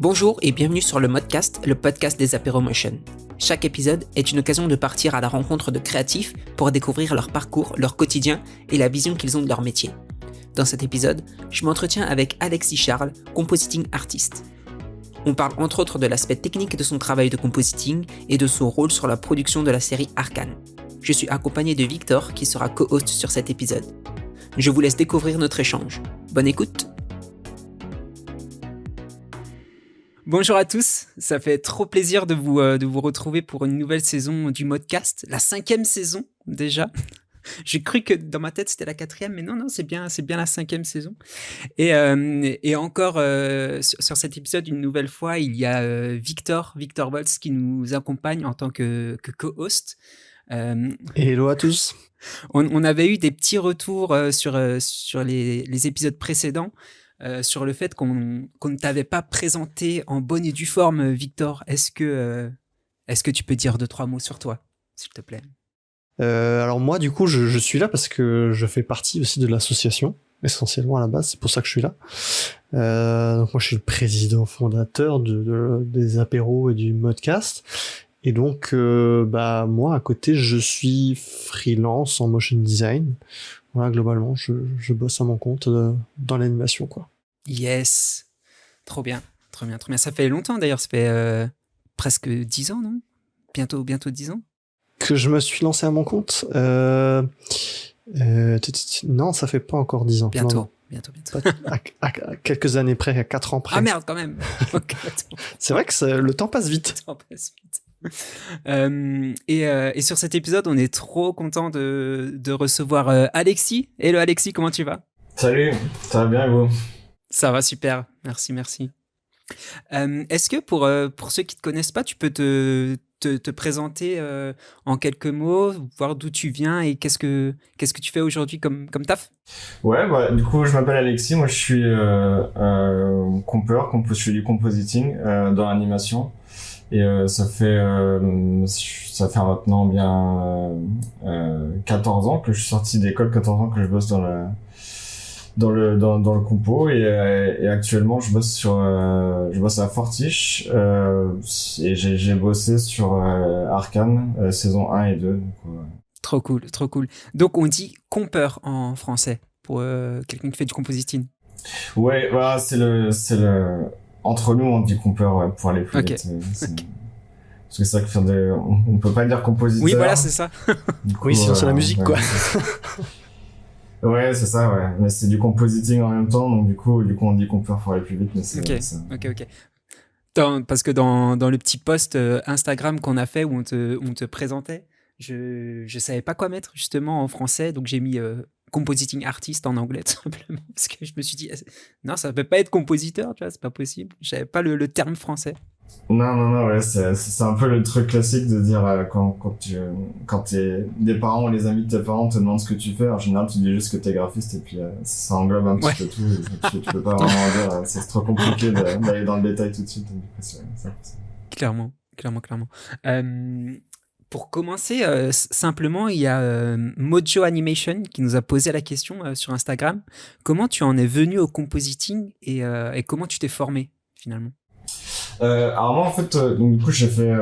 Bonjour et bienvenue sur le Modcast, le podcast des Apéromotion. Chaque épisode est une occasion de partir à la rencontre de créatifs pour découvrir leur parcours, leur quotidien et la vision qu'ils ont de leur métier. Dans cet épisode, je m'entretiens avec Alexis Charles, compositing artist. On parle entre autres de l'aspect technique de son travail de compositing et de son rôle sur la production de la série Arcane. Je suis accompagné de Victor qui sera co-host sur cet épisode. Je vous laisse découvrir notre échange. Bonne écoute! Bonjour à tous, ça fait trop plaisir de vous retrouver pour une nouvelle saison du Modcast, la 5e saison déjà. J'ai cru que dans ma tête c'était la 4e, mais non, c'est bien la 5e saison. Et encore sur cet épisode, une nouvelle fois, il y a Victor Volz qui nous accompagne en tant que co-host. Hello à tous. On avait eu des petits retours sur les épisodes précédents. Sur le fait qu'on ne t'avait pas présenté en bonne et due forme, Victor. Est-ce que tu peux dire 2-3 mots sur toi, s'il te plaît? Alors moi, du coup, je suis là parce que je fais partie aussi de l'association, essentiellement à la base, c'est pour ça que je suis là. Donc moi, je suis le président fondateur des apéros et du Modcast. Et donc, moi, à côté, je suis freelance en motion design. Voilà, globalement, je bosse à mon compte dans l'animation, quoi. Yes, trop bien. Ça fait longtemps d'ailleurs, ça fait presque 10 ans, non? Bientôt 10 ans? Que je me suis lancé à mon compte non, ça fait pas encore 10 ans. Bientôt. À quelques années près, à 4 ans près. Ah merde, quand même. Okay, c'est vrai que le temps passe vite. Et sur cet épisode, on est trop content de recevoir Alexis. Hello Alexis, comment tu vas? Salut, ça va bien et vous? Ça va super, merci. Est-ce que pour ceux qui ne te connaissent pas, tu peux te présenter en quelques mots, voir d'où tu viens et qu'est-ce que tu fais aujourd'hui comme taf? Ouais, du coup, je m'appelle Alexis, moi je suis compeur, je fais du compositing dans l'animation. Et ça fait maintenant bien 14 ans que je suis sorti d'école, 14 ans que je bosse dans le compo et actuellement je bosse à Fortiche et j'ai bossé sur Arcane saison 1 et 2. Trop cool. Donc on dit compeur en français pour quelqu'un qui fait du compositing. Ouais, voilà, c'est le entre nous on dit compeur pour aller plus vite. Parce que c'est vrai que on peut pas dire compositeur. Oui, voilà, c'est ça. Coup, oui, sinon c'est la musique, quoi. Ouais, c'est ça, ouais. Mais c'est du compositing en même temps, donc du coup on dit compeur pour aller plus vite, mais c'est ça. Ok. Parce que dans le petit post Instagram qu'on a fait où on te présentait, je savais pas quoi mettre justement en français, donc j'ai mis compositing artist en anglais tout simplement parce que je me suis dit non, ça peut pas être compositeur, tu vois, c'est pas possible. J'avais pas le terme français. Non, ouais, c'est un peu le truc classique de dire quand des parents ou les amis de tes parents te demandent ce que tu fais, en général tu dis juste que t'es graphiste et puis ça englobe un petit peu tout. Tu peux pas vraiment dire, c'est trop compliqué d'aller dans le détail tout de suite. Donc, c'est clairement. Pour commencer, simplement, il y a Mojo Animation qui nous a posé la question sur Instagram. Comment tu en es venu au compositing et comment tu t'es formé finalement? Alors moi en fait, donc du coup j'ai fait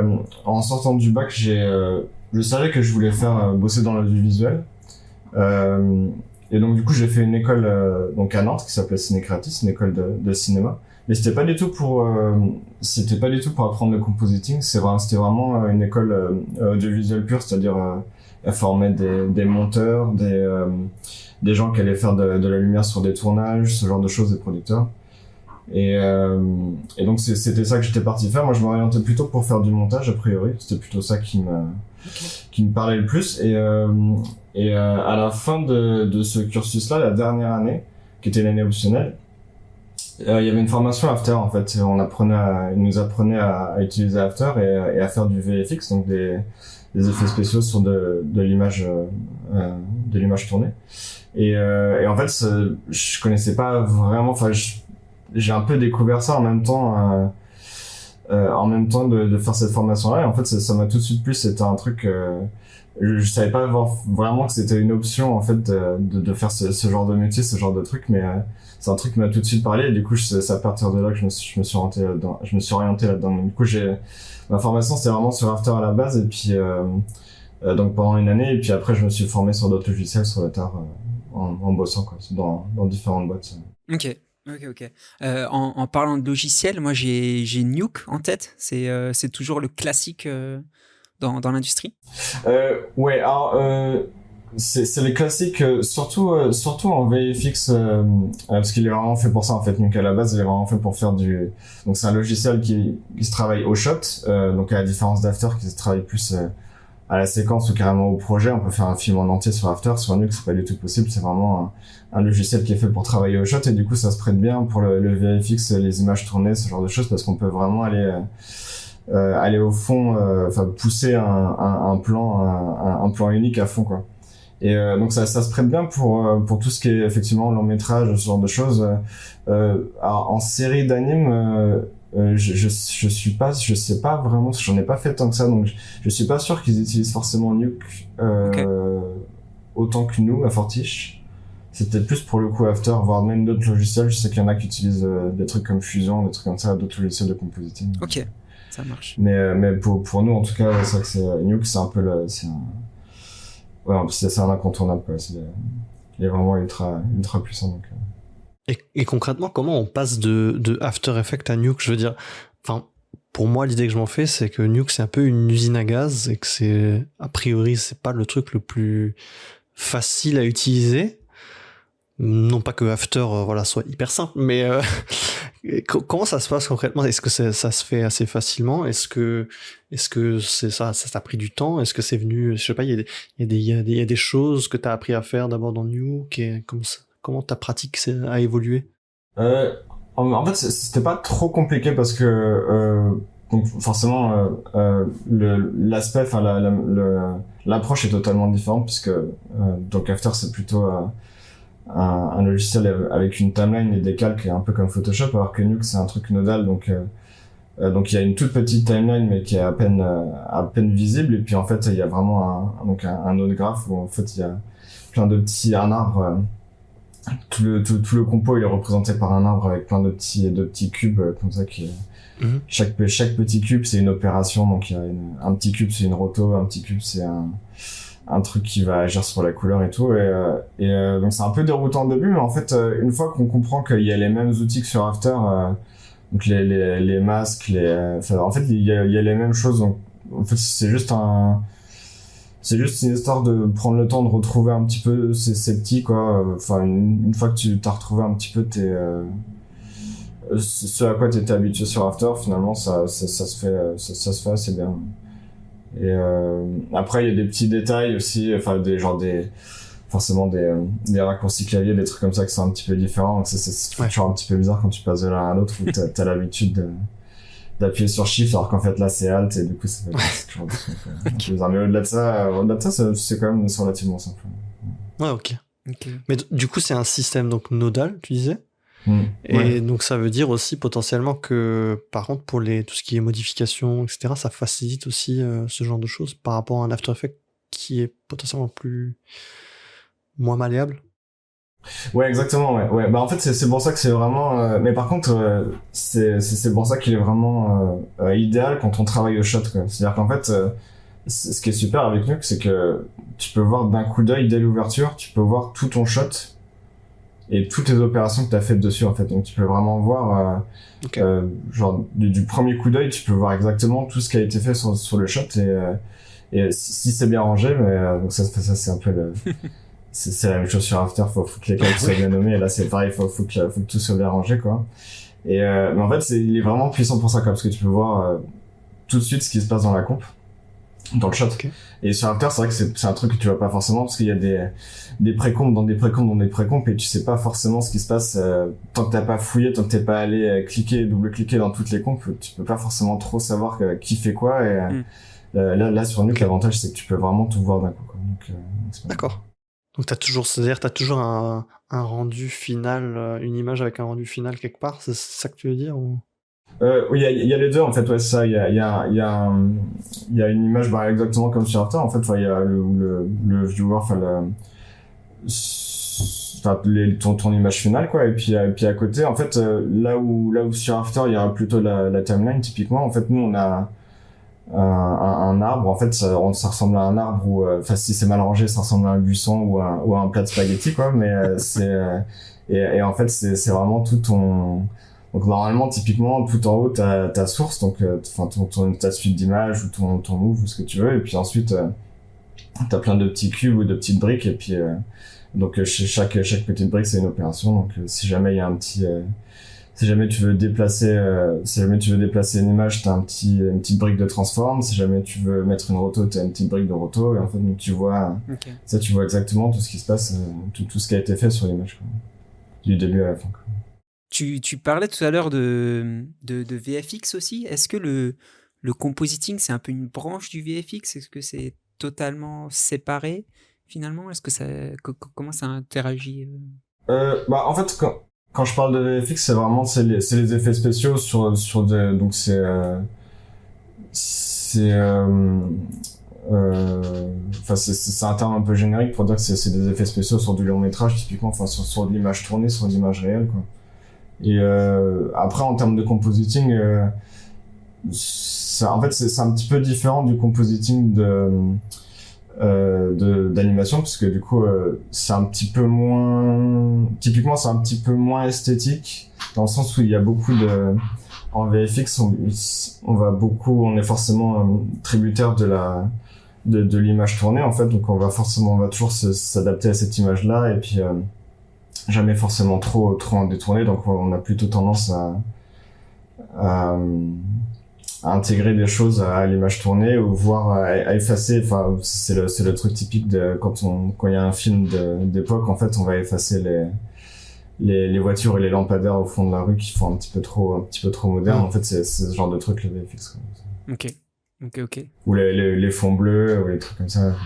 en sortant du bac, je savais que je voulais faire bosser dans l'audiovisuel. Et donc du coup j'ai fait une école donc à Nantes qui s'appelait Ciné-Créatis, une école de cinéma. Mais c'était pas du tout pour apprendre le compositing, c'était vraiment une école audiovisuelle pure, c'est-à-dire elle formait des monteurs, des gens qui allaient faire de la lumière sur des tournages, ce genre de choses, des producteurs. Et donc c'était ça que j'étais parti faire. Moi je m'orientais plutôt pour faire du montage a priori, c'était plutôt ça qui me parlait le plus. Et à la fin de ce cursus-là, la dernière année, qui était l'année optionnelle, il y avait une formation After en fait. Il nous apprenait à utiliser After et à faire du VFX, donc des effets spéciaux sur de l'image tournée. Et en fait, je connaissais pas vraiment. Enfin, j'ai un peu découvert ça en même temps de faire cette formation-là. Et en fait, ça m'a tout de suite plu. C'était un truc je savais pas vraiment que c'était une option en fait de faire ce genre de métier, ce genre de truc, mais c'est un truc qui m'a tout de suite parlé, et du coup c'est à partir de là que je me suis orienté là-dedans. Du coup ma formation c'était vraiment sur After à la base, et puis donc pendant une année, et puis après je me suis formé sur d'autres logiciels sur le tard, en bossant quoi, dans différentes boîtes. Ok. Ok. En parlant de logiciel, moi j'ai Nuke en tête. C'est toujours le classique dans l'industrie. Ouais, alors c'est les classiques, surtout en VFX, parce qu'il est vraiment fait pour ça en fait. Nuke à la base, il est vraiment fait pour faire donc c'est un logiciel qui se travaille au shot, donc à la différence d'After qui se travaille plus à la séquence ou carrément au projet. On peut faire un film en entier sur After. Sur Nuke, c'est pas du tout possible. C'est vraiment un logiciel qui est fait pour travailler au shot, et du coup ça se prête bien pour le VFX, les images tournées, ce genre de choses, parce qu'on peut vraiment aller au fond, enfin pousser un plan unique à fond quoi. Et donc ça se prête bien pour tout ce qui est effectivement long métrage, ce genre de choses. Alors, en série d'anime, je sais pas vraiment, j'en ai pas fait tant que ça, donc je suis pas sûr qu'ils utilisent forcément Nuke autant que nous à Fortiche. C'est peut-être plus pour le coup After, voire même d'autres logiciels. Je sais qu'il y en a qui utilisent des trucs comme Fusion, des trucs comme ça, d'autres logiciels de compositing. Ok, ça marche. Mais pour nous en tout cas, c'est vrai que Nuke, c'est un peu c'est un incontournable quoi. Il est vraiment ultra puissant donc. Et concrètement, comment on passe de After Effects à Nuke? Je veux dire, enfin, pour moi, l'idée que je m'en fais, c'est que Nuke, c'est un peu une usine à gaz, et que a priori, c'est pas le truc le plus facile à utiliser. Non pas que After, soit hyper simple, mais comment ça se passe concrètement? Est-ce que ça se fait assez facilement? Est-ce que ça t'a pris du temps? Est-ce que c'est venu, je sais pas, il y a des choses que t'as appris à faire d'abord dans Nuke, et comment ta pratique a évolué? En fait, c'était pas trop compliqué parce que donc forcément l'aspect, enfin l'approche est totalement différente, puisque donc After c'est plutôt un logiciel avec une timeline et des calques un peu comme Photoshop, alors que Nuke c'est un truc nodal, donc il y a une toute petite timeline mais qui est à peine visible, et puis en fait il y a vraiment un node graph où en fait il y a plein de petits, un arbre, tout le compo il est représenté par un arbre avec plein de petits cubes comme ça qui chaque petit cube c'est une opération, donc il y a un petit cube c'est une roto, un petit cube c'est un truc qui va agir sur la couleur et tout, et donc c'est un peu déroutant au début, mais en fait une fois qu'on comprend qu'il y a les mêmes outils que sur After, donc les masques, en fait il y a les mêmes choses, donc en fait c'est juste une histoire de prendre le temps de retrouver un petit peu ces petits quoi. Enfin une fois que tu t'as retrouvé un petit peu ce à quoi t'étais habitué sur After, finalement ça se fait assez bien. Et après il y a des petits détails aussi, enfin forcément des raccourcis clavier, des trucs comme ça qui sont un petit peu différents, donc c'est toujours un petit peu bizarre quand tu passes de l'un à l'autre, où t'as l'habitude d'appuyer sur Shift alors qu'en fait là c'est Alt, et du coup c'est toujours des trucs un peu bizarre. Mais au-delà de ça c'est quand même relativement simple. Ouais, ok. Mais du coup c'est un système donc nodal, tu disais? Et ouais. donc ça veut dire aussi potentiellement que par contre pour tout ce qui est modification, etc., ça facilite aussi ce genre de choses par rapport à un After Effects qui est potentiellement moins malléable. Ouais, exactement, ouais. Bah en fait c'est pour ça que c'est vraiment mais par contre c'est pour ça qu'il est vraiment idéal quand on travaille au shot quoi. C'est-à-dire qu'en fait ce qui est super avec Nuke, c'est que tu peux voir d'un coup d'œil dès l'ouverture, tu peux voir tout ton shot et toutes les opérations que tu as faites dessus en fait. Donc tu peux vraiment voir genre du premier coup d'œil, tu peux voir exactement tout ce qui a été fait sur le shot, et si c'est bien rangé, mais donc ça c'est un peu c'est la même chose sur After, faut que les calques soient bien nommés, et là c'est pareil, faut que tout soit bien rangé quoi. Et mais en fait il est vraiment puissant pour ça quoi, parce que tu peux voir tout de suite ce qui se passe dans la comp, dans le shot. Okay. Et sur After c'est vrai que c'est un truc que tu vois pas forcément, parce qu'il y a des précomptes dans des précomptes, et tu sais pas forcément ce qui se passe tant que t'as pas fouillé, tant que t'es pas allé double-cliquer dans toutes les comptes, tu peux pas forcément trop savoir qui fait quoi, et là sur Nuke l'avantage c'est que tu peux vraiment tout voir d'un coup quoi. Donc, d'accord. Donc c'est-à-dire t'as toujours un rendu final, une image avec un rendu final quelque part, c'est ça que tu veux dire ou... Oui, il y a les deux en fait, ouais, c'est ça. Il y a une image, bah, exactement comme sur After. En fait, il y a le viewer, ton image finale, quoi. Et puis à côté, en fait, là où sur After, il y a plutôt la timeline. Typiquement, en fait, nous, on a un arbre. En fait, ça ressemble à un arbre ou, enfin, si c'est mal rangé, ça ressemble à un buisson ou à un plat de spaghettis, quoi. Mais et en fait, c'est vraiment tout ton. Donc normalement, typiquement, tout en haut, t'as ta source, donc ta suite d'images ou ton move ou ce que tu veux, et puis ensuite t'as plein de petits cubes ou de petites briques, et puis donc chaque petite brique c'est une opération. Donc si jamais il y a un petit si jamais tu veux déplacer une image, t'as une petite brique de transform. Si jamais tu veux mettre une roto, t'as une petite brique de roto, et en fait donc tu vois tu vois exactement tout ce qui se passe, tout ce qui a été fait sur l'image, quoi, du début à la fin, quoi. Tu parlais tout à l'heure de VFX aussi. Est-ce que le compositing, c'est un peu une branche du VFX? Est-ce que c'est totalement séparé finalement? Est-ce que comment ça interagit? Bah en fait quand je parle de VFX, c'est vraiment les effets spéciaux sur des, donc enfin c'est un terme un peu générique pour dire que c'est des effets spéciaux sur du long métrage, typiquement, enfin sur de l'image tournée, sur de l'image réelle, quoi. Et après en termes de compositing, en fait c'est un petit peu différent du compositing d'animation, parce que du coup c'est un petit peu moins, typiquement c'est un petit peu moins esthétique, dans le sens où il y a beaucoup en VFX on est forcément tributaire de l'image tournée, en fait, donc on va toujours s'adapter à cette image là, et puis jamais forcément trop en détourner, donc on a plutôt tendance à intégrer des choses à l'image tournée, ou voire à effacer. Enfin, c'est le truc typique de quand il y a un film d'époque, en fait on va effacer les voitures et les lampadaires au fond de la rue qui font un petit peu trop moderne. En fait c'est ce genre de truc, le VFX, quoi. Ok. Ou les fonds bleus ou les trucs comme ça.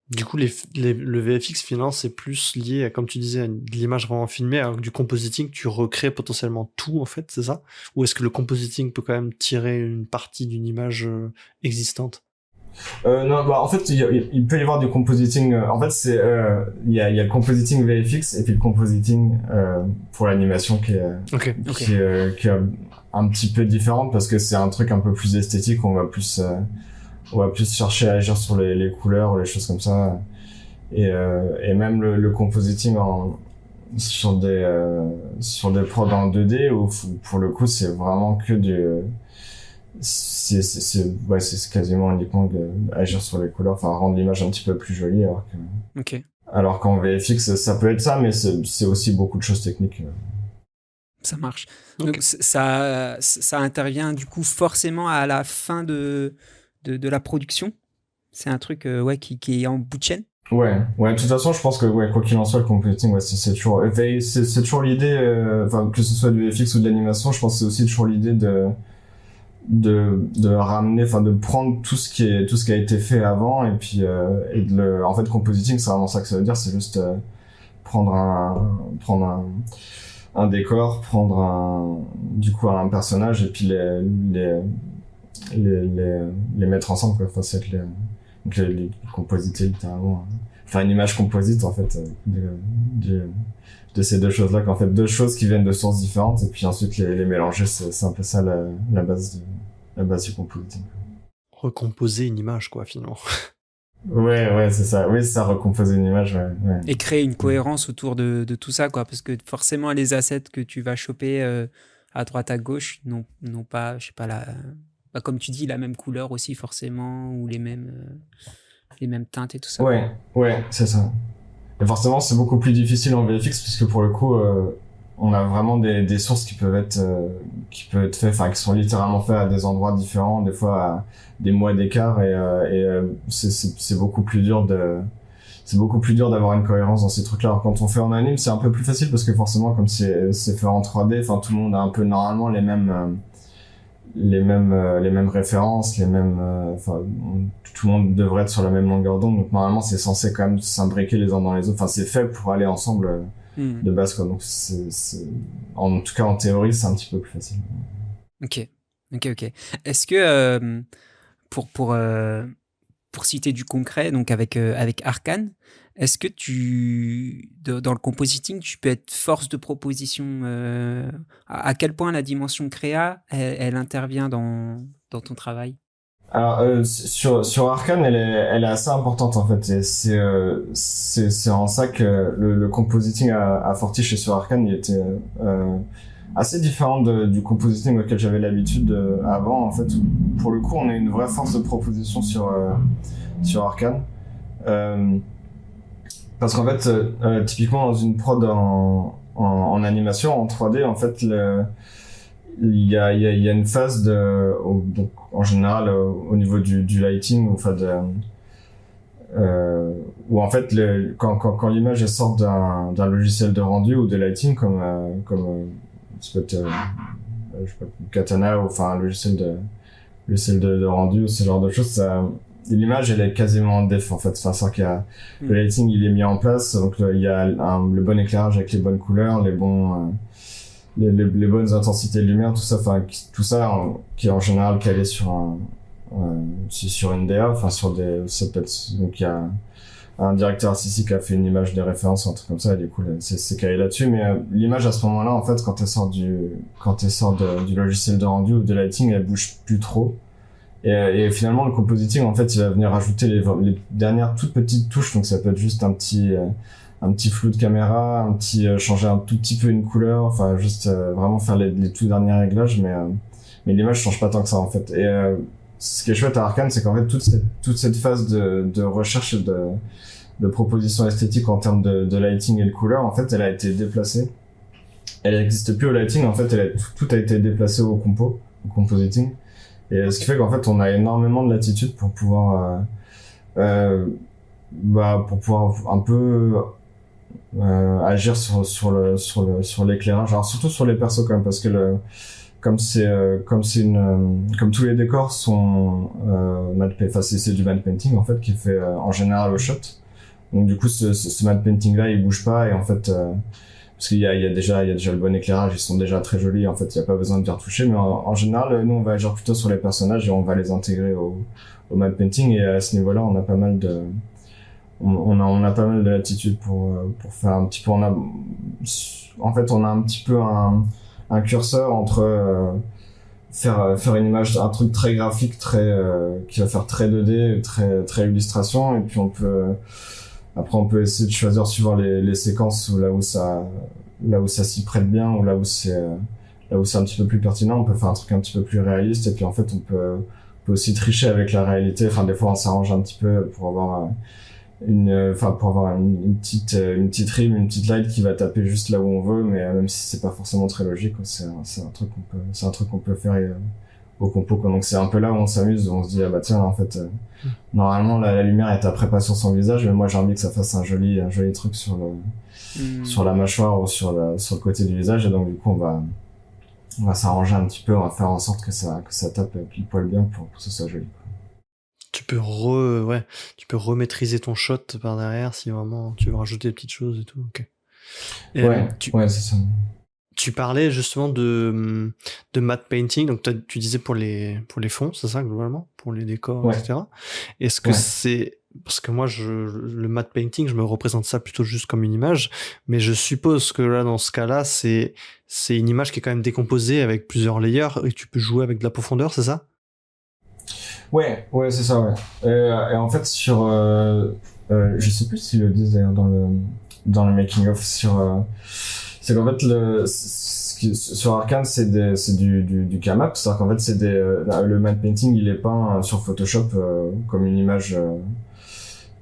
Du coup, le VFX finalement, c'est plus lié à, comme tu disais, à de l'image vraiment filmée, alors que du compositing, tu recrées potentiellement tout, en fait, c'est ça? Ou est-ce que le compositing peut quand même tirer une partie d'une image existante? Non, bah en fait il peut y avoir du compositing. En fait c'est il y a le compositing VFX et puis le compositing pour l'animation qui est un petit peu différente, parce que c'est un truc un peu plus esthétique. On va plus chercher à agir sur les couleurs ou les choses comme ça, et même le compositing sur des prods en 2D, où pour le coup c'est vraiment que c'est quasiment uniquement agir sur les couleurs, enfin rendre l'image un petit peu plus jolie, alors qu'en VFX ça peut être ça, mais c'est aussi beaucoup de choses techniques. Ça marche. Donc ça intervient du coup forcément à la fin de la production. C'est un truc qui est en bout de chaîne. Ouais, de toute façon, je pense que quoi qu'il en soit, le compositing, c'est toujours l'idée, que ce soit du VFX ou de l'animation, je pense que c'est aussi toujours l'idée de ramener, de prendre tout ce qui a été fait avant, et puis en fait, compositing, c'est vraiment ça que ça veut dire. C'est juste prendre un décor, prendre un personnage, et puis les mettre ensemble, quoi. Enfin, c'est les compositer littéralement, faire une image composite, en fait, de ces deux choses là, qu'en fait deux choses qui viennent de sources différentes, et puis ensuite les mélanger. C'est un peu ça la base du compositing. Recomposer une image, quoi, finalement. Ouais, c'est ça. Oui, c'est ça, recomposer une image, ouais. Et créer une cohérence autour de tout ça, quoi, parce que forcément les assets que tu vas choper à droite à gauche n'ont pas, je sais pas, comme tu dis, la même couleur aussi forcément, ou les mêmes teintes et tout ça. Ouais, c'est ça. Et forcément, c'est beaucoup plus difficile en VFX, puisque pour le coup, on a vraiment des sources qui peuvent être faites, enfin qui sont littéralement faites à des endroits différents, des fois à des mois d'écart, et c'est beaucoup plus dur d'avoir une cohérence dans ces trucs-là. Alors quand on fait en anime, c'est un peu plus facile, parce que forcément, comme c'est fait en 3D, enfin tout le monde a un peu normalement les mêmes références, tout le monde devrait être sur la même longueur d'onde, donc normalement c'est censé quand même s'imbriquer les uns dans les autres. Enfin, c'est fait pour aller ensemble de base, quoi. Donc en tout cas en théorie, c'est un petit peu plus facile. Ok, ok. Est-ce que pour, pour, euh, pour citer du concret, donc avec Arcane, est-ce que dans le compositing, tu peux être force de proposition à quel point la dimension créa, elle intervient dans ton travail? Alors sur Arcane, elle est assez importante en fait. Et c'est en ça que le compositing à Fortiche et sur Arcane, il était assez différent du compositing auquel j'avais l'habitude avant. En fait, pour le coup, on a une vraie force de proposition sur Arcane. Parce qu'en fait, typiquement dans une prod en animation, en 3D, en fait, il y a une phase donc, en général, au niveau du lighting, enfin où en fait, quand l'image elle sort d'un logiciel de rendu ou de lighting, ça peut être, je sais pas, Katana ou enfin un logiciel de rendu ou ce genre de choses, l'image elle est quasiment def en fait. Enfin, c'est qu'il y a le lighting il est mis en place, donc il y a le bon éclairage avec les bonnes couleurs, les bonnes intensités de lumière, tout ça, enfin tout ça qui est en général calé sur une DA, enfin ça peut être, donc il y a un directeur artistique qui a fait une image de référence, un truc comme ça, et du coup c'est calé là-dessus. Mais l'image à ce moment-là, en fait, quand elle sort du logiciel de rendu ou de lighting, elle bouge plus trop. Et finalement, le compositing, en fait, il va venir rajouter les dernières toutes petites touches. Donc ça peut être juste un petit flou de caméra, changer un tout petit peu une couleur, enfin juste vraiment faire les tout derniers réglages, mais l'image change pas tant que ça en fait. Et ce qui est chouette à Arcane, c'est qu'en fait toute cette phase de recherche et de proposition esthétique en termes de lighting et de couleur, en fait, elle a été déplacée. Elle n'existe plus au lighting, en fait, tout a été déplacé au compositing. Et ce qui fait qu'en fait, on a énormément de latitude pour pouvoir un peu agir sur l'éclairage, alors surtout sur les persos quand même, parce que comme tous les décors sont c'est du matte painting en fait qui est fait en général au shot. Donc du coup ce matte painting là il bouge pas, et en fait parce qu'il y a déjà le bon éclairage, ils sont déjà très jolis, en fait il y a pas besoin de les retoucher, mais en général nous on va agir plutôt sur les personnages et on va les intégrer au matte painting, et à ce niveau-là on a pas mal de latitude pour faire un petit peu, on a un petit peu un curseur entre faire une image, un truc très graphique, qui va faire très 2D, très illustration, et puis on peut essayer de choisir suivant les séquences là où ça s'y prête bien, ou là où c'est un petit peu plus pertinent, on peut faire un truc un petit peu plus réaliste, et puis en fait on peut aussi tricher avec la réalité. Enfin des fois on s'arrange un petit peu pour avoir une petite rime, une petite light qui va taper juste là où on veut, mais même si c'est pas forcément très logique, c'est un truc qu'on peut faire au compo, quoi. Donc c'est un peu là où on s'amuse, où on se dit ah bah tiens en fait normalement la lumière est après pas sur son visage, mais moi j'ai envie que ça fasse un joli truc sur la mâchoire ou sur le côté du visage, et donc du coup on va s'arranger un petit peu, on va faire en sorte que ça tape pile poil bien pour que ce soit joli. Tu peux remaîtriser ton shot par derrière si vraiment tu veux rajouter des petites choses et tout. Ok. Ouais, c'est ça. Tu parlais justement de matte painting, donc tu disais pour les fonds, c'est ça globalement, pour les décors, etc. Est-ce que c'est parce que moi le matte painting, je me représente ça plutôt juste comme une image, mais je suppose que là dans ce cas-là, c'est une image qui est quand même décomposée avec plusieurs layers et tu peux jouer avec de la profondeur, c'est ça? Ouais, c'est ça, ouais. Et en fait, je sais plus s'ils le disent d'ailleurs dans le making of, c'est qu'en fait sur Arcane c'est du K-map, c'est-à-dire qu'en fait le matte painting il est peint sur Photoshop comme une image,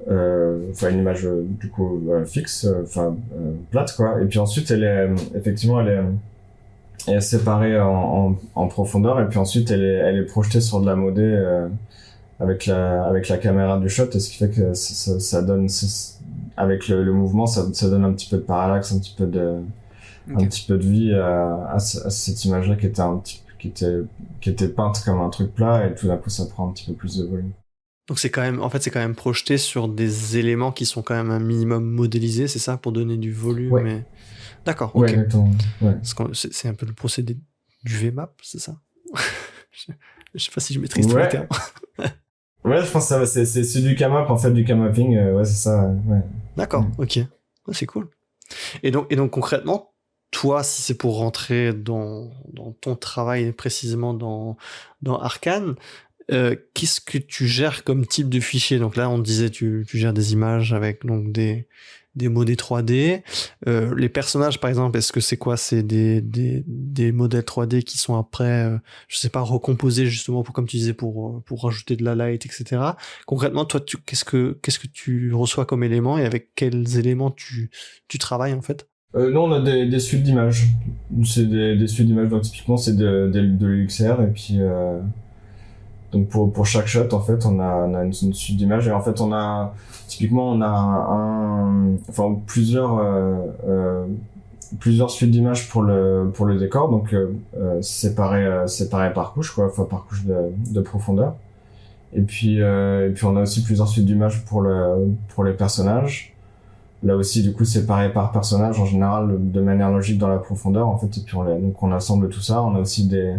une image du coup fixe, plate quoi. Et puis ensuite elle est séparée en profondeur, et puis ensuite elle est projetée sur de la modé avec la caméra du shot, et ce qui fait que ça donne avec le mouvement ça donne un petit peu de parallaxe, un petit peu de vie à cette image là qui était peinte comme un truc plat, et tout d'un coup ça prend un petit peu plus de volume. Donc c'est quand même projeté sur des éléments qui sont quand même un minimum modélisés, c'est ça, pour donner du volume. Ouais. Et... D'accord, ok. Ouais, exactement. Ouais. C'est un peu le procédé du VMAP, c'est ça? Je sais pas si je maîtrise tous les termes. Ouais, je pense que ça va, c'est du cam-up, en fait, du cam-upping, ouais, c'est ça, ouais. D'accord, ok. Ouais, c'est cool. Et donc concrètement, toi, si c'est pour rentrer dans ton travail précisément dans Arcane, qu'est-ce que tu gères comme type de fichier? Donc là, on disait tu gères des images avec donc des modèles 3D. Les personnages, par exemple, est-ce que c'est quoi? C'est des modèles 3D qui sont après, je sais pas, recomposés justement pour, comme tu disais, pour rajouter de la light, etc. Concrètement, toi, qu'est-ce que tu reçois comme éléments et avec quels éléments tu travailles en fait? Nous, on a des suites d'images. C'est des suites d'images, donc typiquement, c'est de l'UXR, et puis, donc pour chaque shot, en fait, on a une suite d'images, et en fait, typiquement, on a plusieurs suites d'images pour le décor, donc, séparé par couche, quoi, enfin, par couche de profondeur. Et puis on a aussi plusieurs suites d'images pour les personnages. Là aussi, du coup, séparé par personnage, en général, de manière logique dans la profondeur, en fait, et puis donc on assemble tout ça. On a aussi des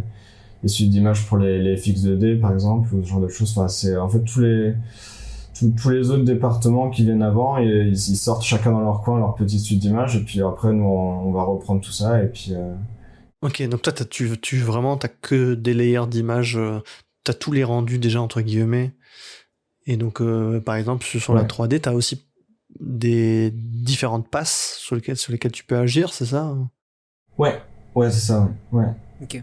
suites d'images pour les FX 2D, par exemple, ou ce genre de choses. Enfin, c'est, en fait, tous les autres départements qui viennent avant, et ils sortent chacun dans leur coin leur petite suite d'images, et puis après, nous, on va reprendre tout ça, et puis, Ok, donc toi, tu vraiment, t'as que des layers d'images, t'as tous les rendus déjà, entre guillemets. Et donc, par exemple, sur la 3D, t'as aussi des différentes passes sur lesquelles tu peux agir, c'est ça? Ouais, c'est ça, ouais. Ok.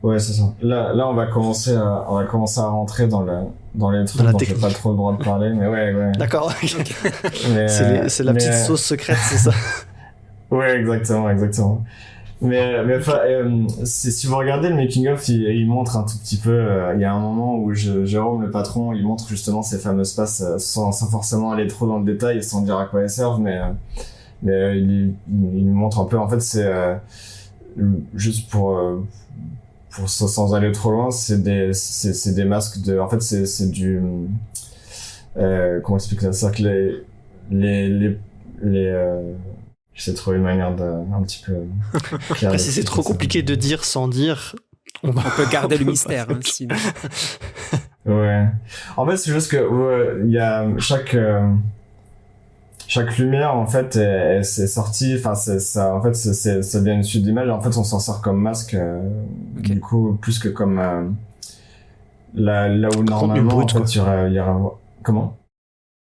Ouais, c'est ça. Là, on va commencer à rentrer dans les trucs dont j'ai pas trop le droit de parler, mais ouais. D'accord. C'est la petite sauce secrète, c'est ça? Ouais, exactement. Mais si vous regardez le making of, il montre un tout petit peu. Il y a un moment où Jérôme, le patron, il montre justement ces fameuses passes sans forcément aller trop dans le détail et sans dire à quoi elles servent, mais il montre un peu. En fait, c'est juste pour sans aller trop loin, c'est des masques de. En fait, c'est du comment expliquer ça, que j'essaie de trouver une manière un petit peu Après, si c'est trop compliqué de dire sans dire, on peut garder le mystère, hein, sinon. Ouais. En fait, c'est juste que il y a chaque lumière, en fait, c'est sorti, enfin, ça, en fait, ça devient une suite d'images, en fait, on s'en sert comme masque, Okay. Du coup, plus que comme, là où normalement, brut, en fait, il y aura, comment?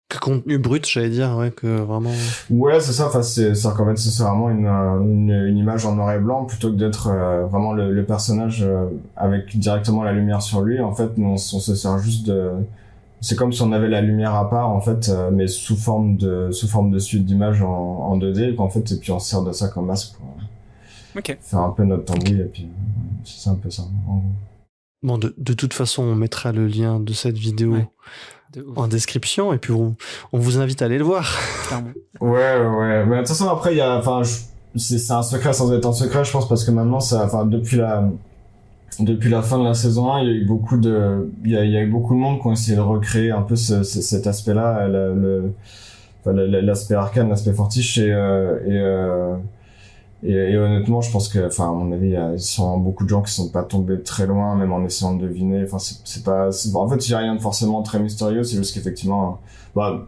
Que contenu brut, j'allais dire, ouais, que vraiment. Ouais, c'est ça, enfin, c'est qu'en fait, c'est vraiment une image en noir et blanc, plutôt que d'être, vraiment le personnage, avec directement la lumière sur lui. En fait, nous, on se sert juste c'est comme si on avait la lumière à part, en fait, mais sous forme de suite d'images en 2D, en fait, et puis on se sert de ça comme masque pour faire un peu notre tambouille, et puis c'est un peu ça, en gros. Bon, de toute façon, on mettra le lien de cette vidéo en description, et puis on vous invite à aller le voir. Clairement. Ouais. Mais de toute façon, après, c'est un secret sans être un secret, je pense, parce que maintenant, depuis la fin de la saison 1, il y a eu beaucoup de monde qui ont essayé de recréer un peu cet aspect-là, l'aspect arcane, l'aspect fortiche, et honnêtement, je pense que, à mon avis, il y a sûrement beaucoup de gens qui sont pas tombés très loin, même en essayant de deviner. En fait, il y a rien de forcément très mystérieux, c'est juste qu'effectivement,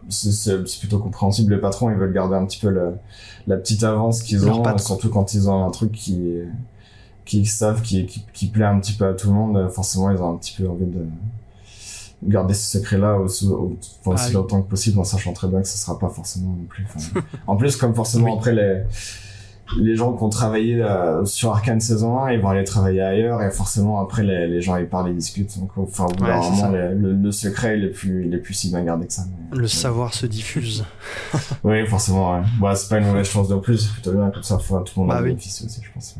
c'est plutôt compréhensible. Les patrons, ils veulent garder un petit peu la petite avance qu'ils ont, surtout quand ils ont un truc qui savent, qui plaît un petit peu à tout le monde. Forcément, ils ont un petit peu envie de garder ce secret-là aussi longtemps que possible, en sachant très bien que ce sera pas forcément non plus. En plus, comme forcément après les gens qui ont travaillé sur Arcane saison 1, ils vont aller travailler ailleurs, et forcément après les gens ils parlent, ils discutent. Donc au bout d'un moment, le secret il est plus si bien gardé que ça. Le savoir se diffuse. Oui, forcément. Ouais. Bah, c'est pas une mauvaise chose non plus, c'est plutôt bien, comme ça tout le monde a bénéficié aussi, je pense.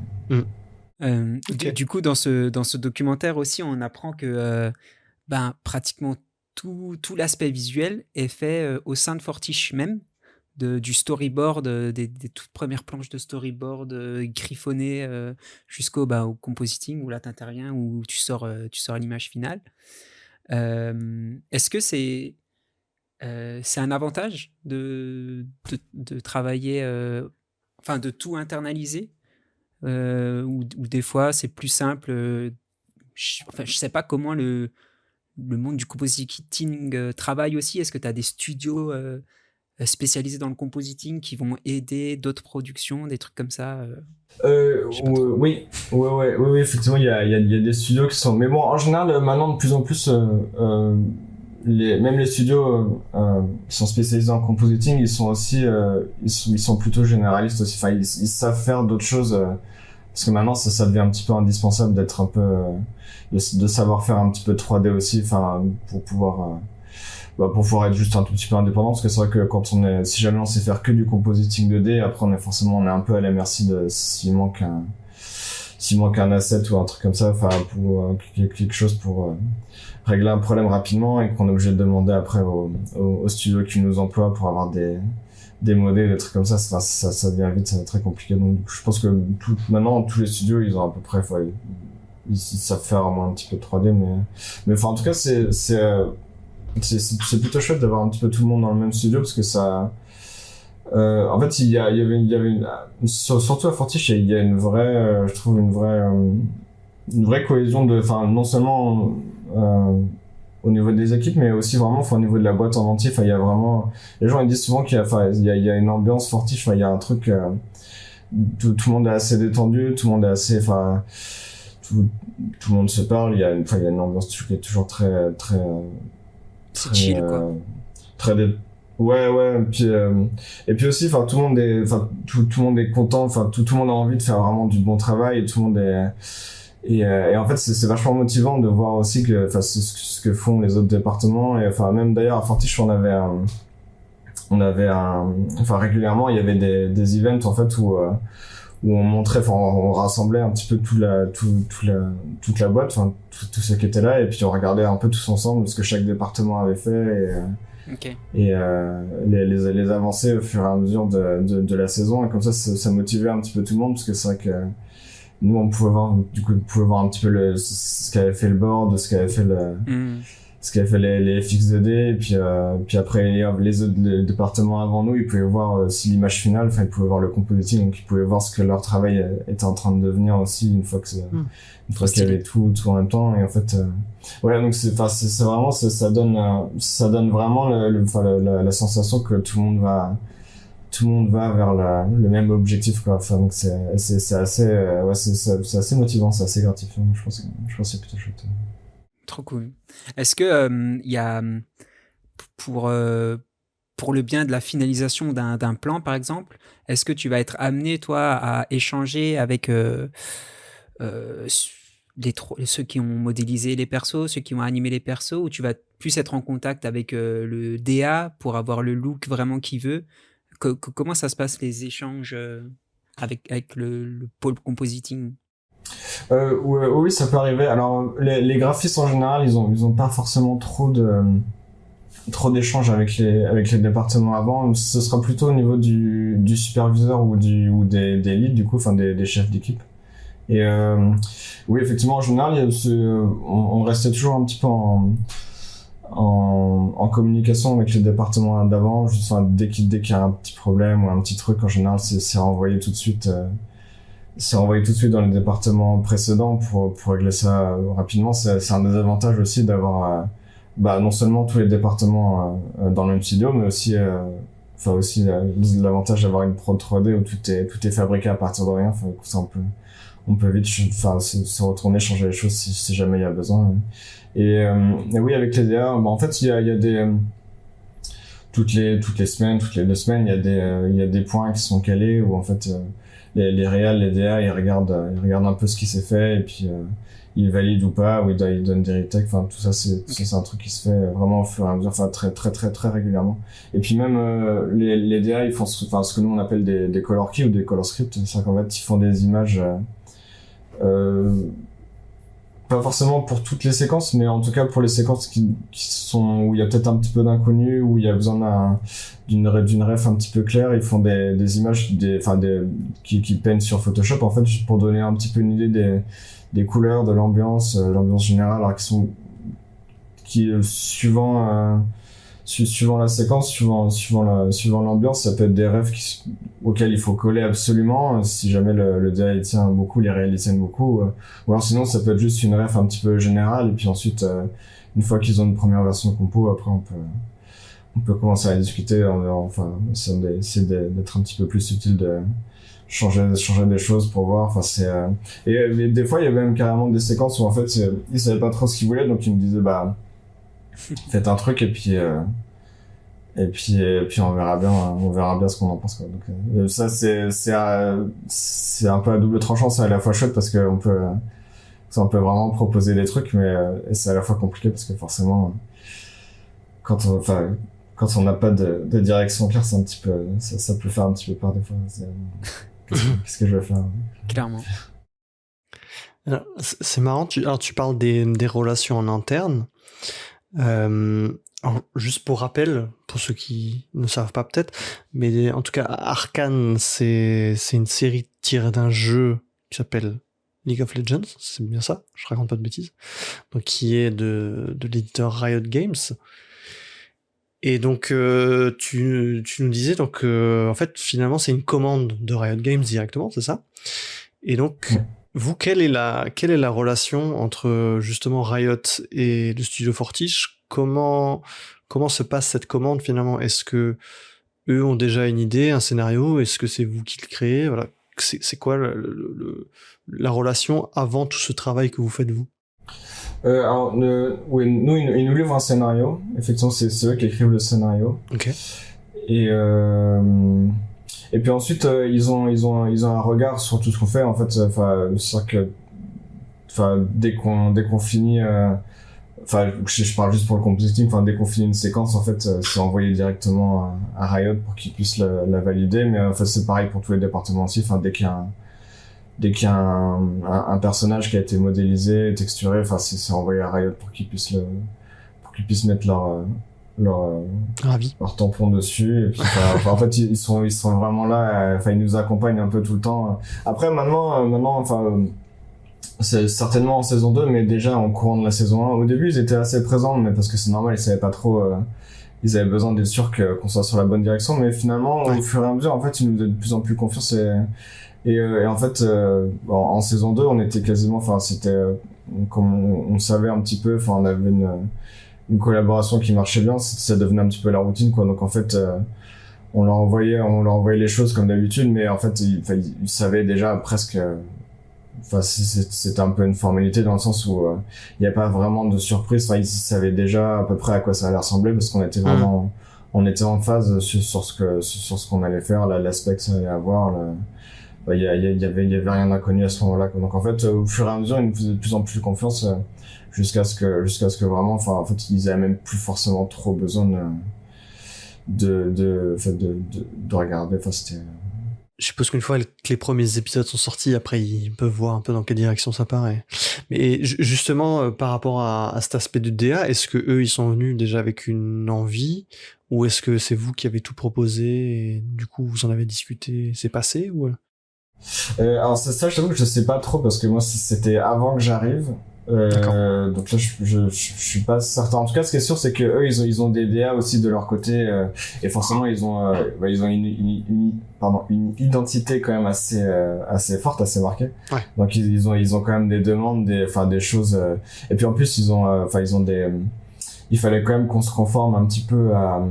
Okay. Du coup, dans ce documentaire aussi, on apprend que pratiquement tout l'aspect visuel est fait au sein de Fortiche même, du storyboard, des toutes premières planches de storyboard griffonnées jusqu'au au compositing, où là tu interviens, où tu sors l'image finale. Est-ce que c'est un avantage de travailler, de tout internaliser, ou des fois c'est plus simple, je sais pas comment le monde du compositing travaille aussi. Est-ce que tu as des studios spécialisés dans le compositing qui vont aider d'autres productions, des trucs comme ça je sais pas trop. Oui, effectivement, il y a des studios qui sont. Mais bon, en général, maintenant, de plus en plus, même les studios qui sont spécialisés en compositing, ils sont aussi, ils sont plutôt généralistes aussi. Enfin, ils savent faire d'autres choses. Parce que maintenant, ça devient un petit peu indispensable d'être un peu, de savoir faire un petit peu de 3D aussi, enfin, pour pouvoir être juste un tout petit peu indépendant. Parce que c'est vrai que si jamais on sait faire que du compositing 2D, après on est un peu à la merci de s'il manque un asset ou un truc comme ça, enfin, pour quelque chose pour régler un problème rapidement et qu'on est obligé de demander après au studio qui nous emploie pour avoir des modèles, des trucs comme ça, ça devient vite très compliqué. Donc, je pense que maintenant, tous les studios, ils ont à peu près, ils savent faire au moins un petit peu de 3D, mais enfin, en tout cas, c'est plutôt chouette d'avoir un petit peu tout le monde dans le même studio parce que ça, en fait, il y avait surtout à Fortiche, il y a une vraie, je trouve une vraie cohésion enfin, non seulement, au niveau des équipes, mais aussi vraiment au niveau de la boîte en entier. Enfin, il y a vraiment, les gens ils disent souvent qu'il y a une ambiance Fortiche. Enfin, il y a un truc, tout le monde est assez détendu, tout le monde est assez, enfin, tout le monde se parle. Il y a une ambiance qui est toujours très C'est chill, quoi. Ouais, et puis aussi, enfin, tout le monde est content, enfin, tout le monde a envie de faire vraiment du bon travail et tout le monde est, et en fait, c'est vachement motivant de voir aussi que, enfin, ce que font les autres départements. Et enfin, même d'ailleurs, à Fortiche, enfin, régulièrement, il y avait des events, en fait, où on montrait, enfin, on rassemblait un petit peu toute la boîte, enfin, tout ce qui était là, et puis on regardait un peu tous ensemble ce que chaque département avait fait, Ok. et les avancées au fur et à mesure de la saison. Et comme ça motivait un petit peu tout le monde, parce que c'est vrai que nous, on pouvait voir un petit peu ce qu'avait fait le board, ce qu'avait fait les FX 2D, et puis après, les autres départements avant nous, ils pouvaient voir aussi l'image finale, enfin, ils pouvaient voir le compositing, donc ils pouvaient voir ce que leur travail était en train de devenir aussi une fois qu'il y avait tout en même temps. Et en fait, ouais, donc c'est vraiment, ça donne vraiment la sensation que tout le monde va vers le même objectif, quoi. Enfin, donc c'est assez, ouais, c'est assez motivant, c'est assez gratifiant. Je pense que c'est plutôt chouette. Trop cool. Est-ce que il y a pour le bien de la finalisation d'un plan, par exemple, est-ce que tu vas être amené, toi, à échanger avec ceux qui ont modélisé les persos, ceux qui ont animé les persos, ou tu vas plus être en contact avec le DA pour avoir le look vraiment qu'il veut? Comment ça se passe, les échanges avec le pôle compositing? Oui, ça peut arriver. Alors, les graphistes en général, ils ont pas forcément trop d'échanges avec les départements avant. Ce sera plutôt au niveau du superviseur ou des leads, du coup, enfin des chefs d'équipe. Et oui, effectivement, en général, on restait toujours un petit peu en communication avec les départements d'avant. Enfin, dès qu'il y a un petit problème ou un petit truc, en général, c'est renvoyé tout de suite. C'est envoyé tout de suite dans les départements précédents pour régler ça rapidement. C'est un des avantages aussi d'avoir non seulement tous les départements dans le même studio, mais aussi l'avantage d'avoir une prod 3D où tout est fabriqué à partir de rien. Enfin, ça on peut vite se retourner, changer les choses si jamais il y a besoin. Et oui, avec les DA, en fait, il y a des toutes les semaines, toutes les 2 semaines, il y a des points qui sont calés où en fait les réals, les DA, ils regardent un peu ce qui s'est fait, et puis ils valident ou pas, ou ils donnent des retakes. Enfin, tout ça, c'est un truc qui se fait vraiment au fur et à mesure, enfin très très très très régulièrement. Et puis même les DA, ils font ce que nous on appelle des color keys ou des color scripts. C'est qu'en fait, ils font des images pas forcément pour toutes les séquences, mais en tout cas pour les séquences qui sont où il y a peut-être un petit peu d'inconnu, où il y a besoin d'une ref un petit peu claire. Ils font des images qui peignent sur Photoshop, en fait, juste pour donner un petit peu une idée des couleurs, de l'ambiance générale, alors suivant la séquence, suivant l'ambiance, ça peut être des refs auquel il faut coller absolument. Si jamais le DA il tient beaucoup, les réels ils tiennent beaucoup. Ou alors sinon, ça peut être juste une ref un petit peu générale. Et puis ensuite, une fois qu'ils ont une première version de compo, après on peut commencer à discuter. Enfin, essayer d'être un petit peu plus subtil, de changer des choses pour voir. Enfin, et des fois, il y a même carrément des séquences où en fait, ils savaient pas trop ce qu'ils voulaient, donc ils me disaient, bah, faites un truc et puis on verra bien ce qu'on en pense, quoi. Donc ça c'est un peu à double tranchant, c'est à la fois chouette parce que on peut vraiment proposer des trucs, mais et c'est à la fois compliqué parce que forcément quand on n'a pas de direction claire, c'est un petit peu ça peut faire un petit peu peur des fois. Qu'est-ce que je vais faire? Clairement. Alors, c'est marrant, tu parles des relations en interne. Alors, juste pour rappel, pour ceux qui ne savent pas peut-être, mais en tout cas, Arcane, c'est une série tirée d'un jeu qui s'appelle League of Legends, c'est bien ça, je raconte pas de bêtises, donc qui est de l'éditeur Riot Games. Et donc tu nous disais donc en fait finalement c'est une commande de Riot Games directement, c'est ça? Et donc vous, quelle est la relation entre justement Riot et le studio Fortiche? Comment se passe cette commande finalement? Est-ce que eux ont déjà une idée, un scénario? Est-ce que c'est vous qui le créez? Voilà, c'est quoi la relation avant tout ce travail que vous faites vous? Alors, oui, ils nous livrent un scénario. Effectivement, c'est eux qui écrivent le scénario. Ok. Et puis ensuite, ils ont un regard sur tout ce qu'on fait. En fait, c'est sûr que, dès qu'on finit, je parle juste pour le compositing. Dès qu'on finit une séquence, en fait, c'est envoyé directement à Riot pour qu'ils puissent la valider. Mais en fait, c'est pareil pour tous les départements aussi. Dès qu'il y a un personnage qui a été modélisé, texturé, c'est envoyé à Riot pour qu'ils puissent mettre leur tampon dessus. Et puis, en fait, ils sont vraiment là. Ils nous accompagnent un peu tout le temps. Après, maintenant, c'est certainement en saison 2, mais déjà en courant de la saison 1. Au début, ils étaient assez présents, mais parce que c'est normal, ils savaient pas trop. Ils avaient besoin d'être sûrs qu'on soit sur la bonne direction. Mais finalement, au fur et à mesure, en fait, ils nous faisaient de plus en plus confiance. Et en fait, en saison 2, on était quasiment, c'était comme on savait un petit peu, on avait une collaboration qui marchait bien, ça devenait un petit peu la routine, quoi. Donc en fait, on leur envoyait les choses comme d'habitude, mais en fait, ils savaient déjà presque. C'était un peu une formalité dans le sens où il n'y a pas vraiment de surprise. Ils savaient déjà à peu près à quoi ça allait ressembler parce qu'on était vraiment, on était en phase sur ce qu'on allait faire, l'aspect que ça allait avoir. Il y avait rien d'inconnu à ce moment-là, quoi. Donc en fait, au fur et à mesure, ils nous faisaient de plus en plus confiance jusqu'à ce que vraiment, en fait, ils avaient même plus forcément trop besoin de regarder. C'était. Je suppose qu'une fois que les premiers épisodes sont sortis, après ils peuvent voir un peu dans quelle direction ça part. Mais justement, par rapport à cet aspect de DA, est-ce que eux ils sont venus déjà avec une envie, ou est-ce que c'est vous qui avez tout proposé et du coup vous en avez discuté, c'est passé ou alors ça, je t'avoue que je sais pas trop parce que moi c'était avant que j'arrive. Donc là, je suis pas certain. En tout cas, ce qui est sûr, c'est que eux, ils ont des DA aussi de leur côté, et forcément, ils ont une identité quand même assez forte, assez marquée. Ouais. Donc ils ont quand même des demandes, des choses. Et puis en plus, ils ont il fallait quand même qu'on se conforme un petit peu à.